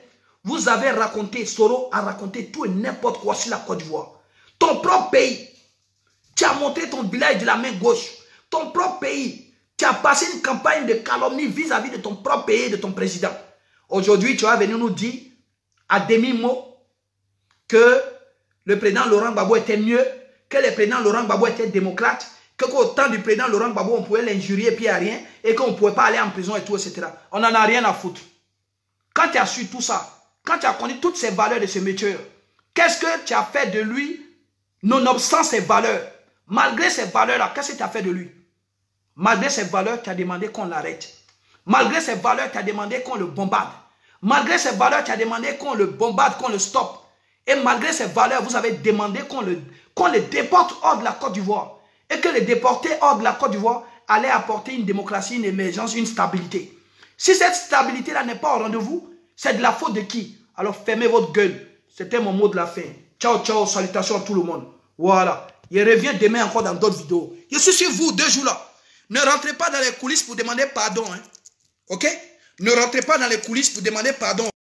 Vous avez raconté, Soro a raconté tout et n'importe quoi sur la Côte d'Ivoire. Ton propre pays, tu as montré ton village de la main gauche. Ton propre pays, tu as passé une campagne de calomnie vis-à-vis de ton propre pays et de ton président. Aujourd'hui, tu vas venir nous dire à demi-mot que le président Laurent Gbagbo était mieux, que le président Laurent Gbagbo était démocrate, qu'au temps du président Laurent Gbagbo, on pouvait l'injurier et puis à rien, et qu'on ne pouvait pas aller en prison et tout, etc. On n'en a rien à foutre. Quand tu as su tout ça, quand tu as connu toutes ces valeurs de ce monsieur, qu'est-ce que tu as fait de lui, nonobstant ses valeurs? Malgré ces valeurs-là, qu'est-ce que tu as fait de lui? Malgré ces valeurs, tu as demandé qu'on l'arrête. Malgré ces valeurs, tu as demandé qu'on le bombarde. Malgré ces valeurs, tu as demandé qu'on le bombarde, qu'on le stoppe. Et malgré ces valeurs, vous avez demandé qu'on le déporte hors de la Côte d'Ivoire. Et que le déporter hors de la Côte d'Ivoire allait apporter une démocratie, une émergence, une stabilité. Si cette stabilité-là n'est pas au rendez-vous, c'est de la faute de qui? Alors fermez votre gueule. C'était mon mot de la fin. Ciao, ciao, salutations à tout le monde. Voilà. Je reviens demain encore dans d'autres vidéos. Je suis sur vous 2 jours là. Ne rentrez pas dans les coulisses pour demander pardon. Hein. Ok? Ne rentrez pas dans les coulisses pour demander pardon.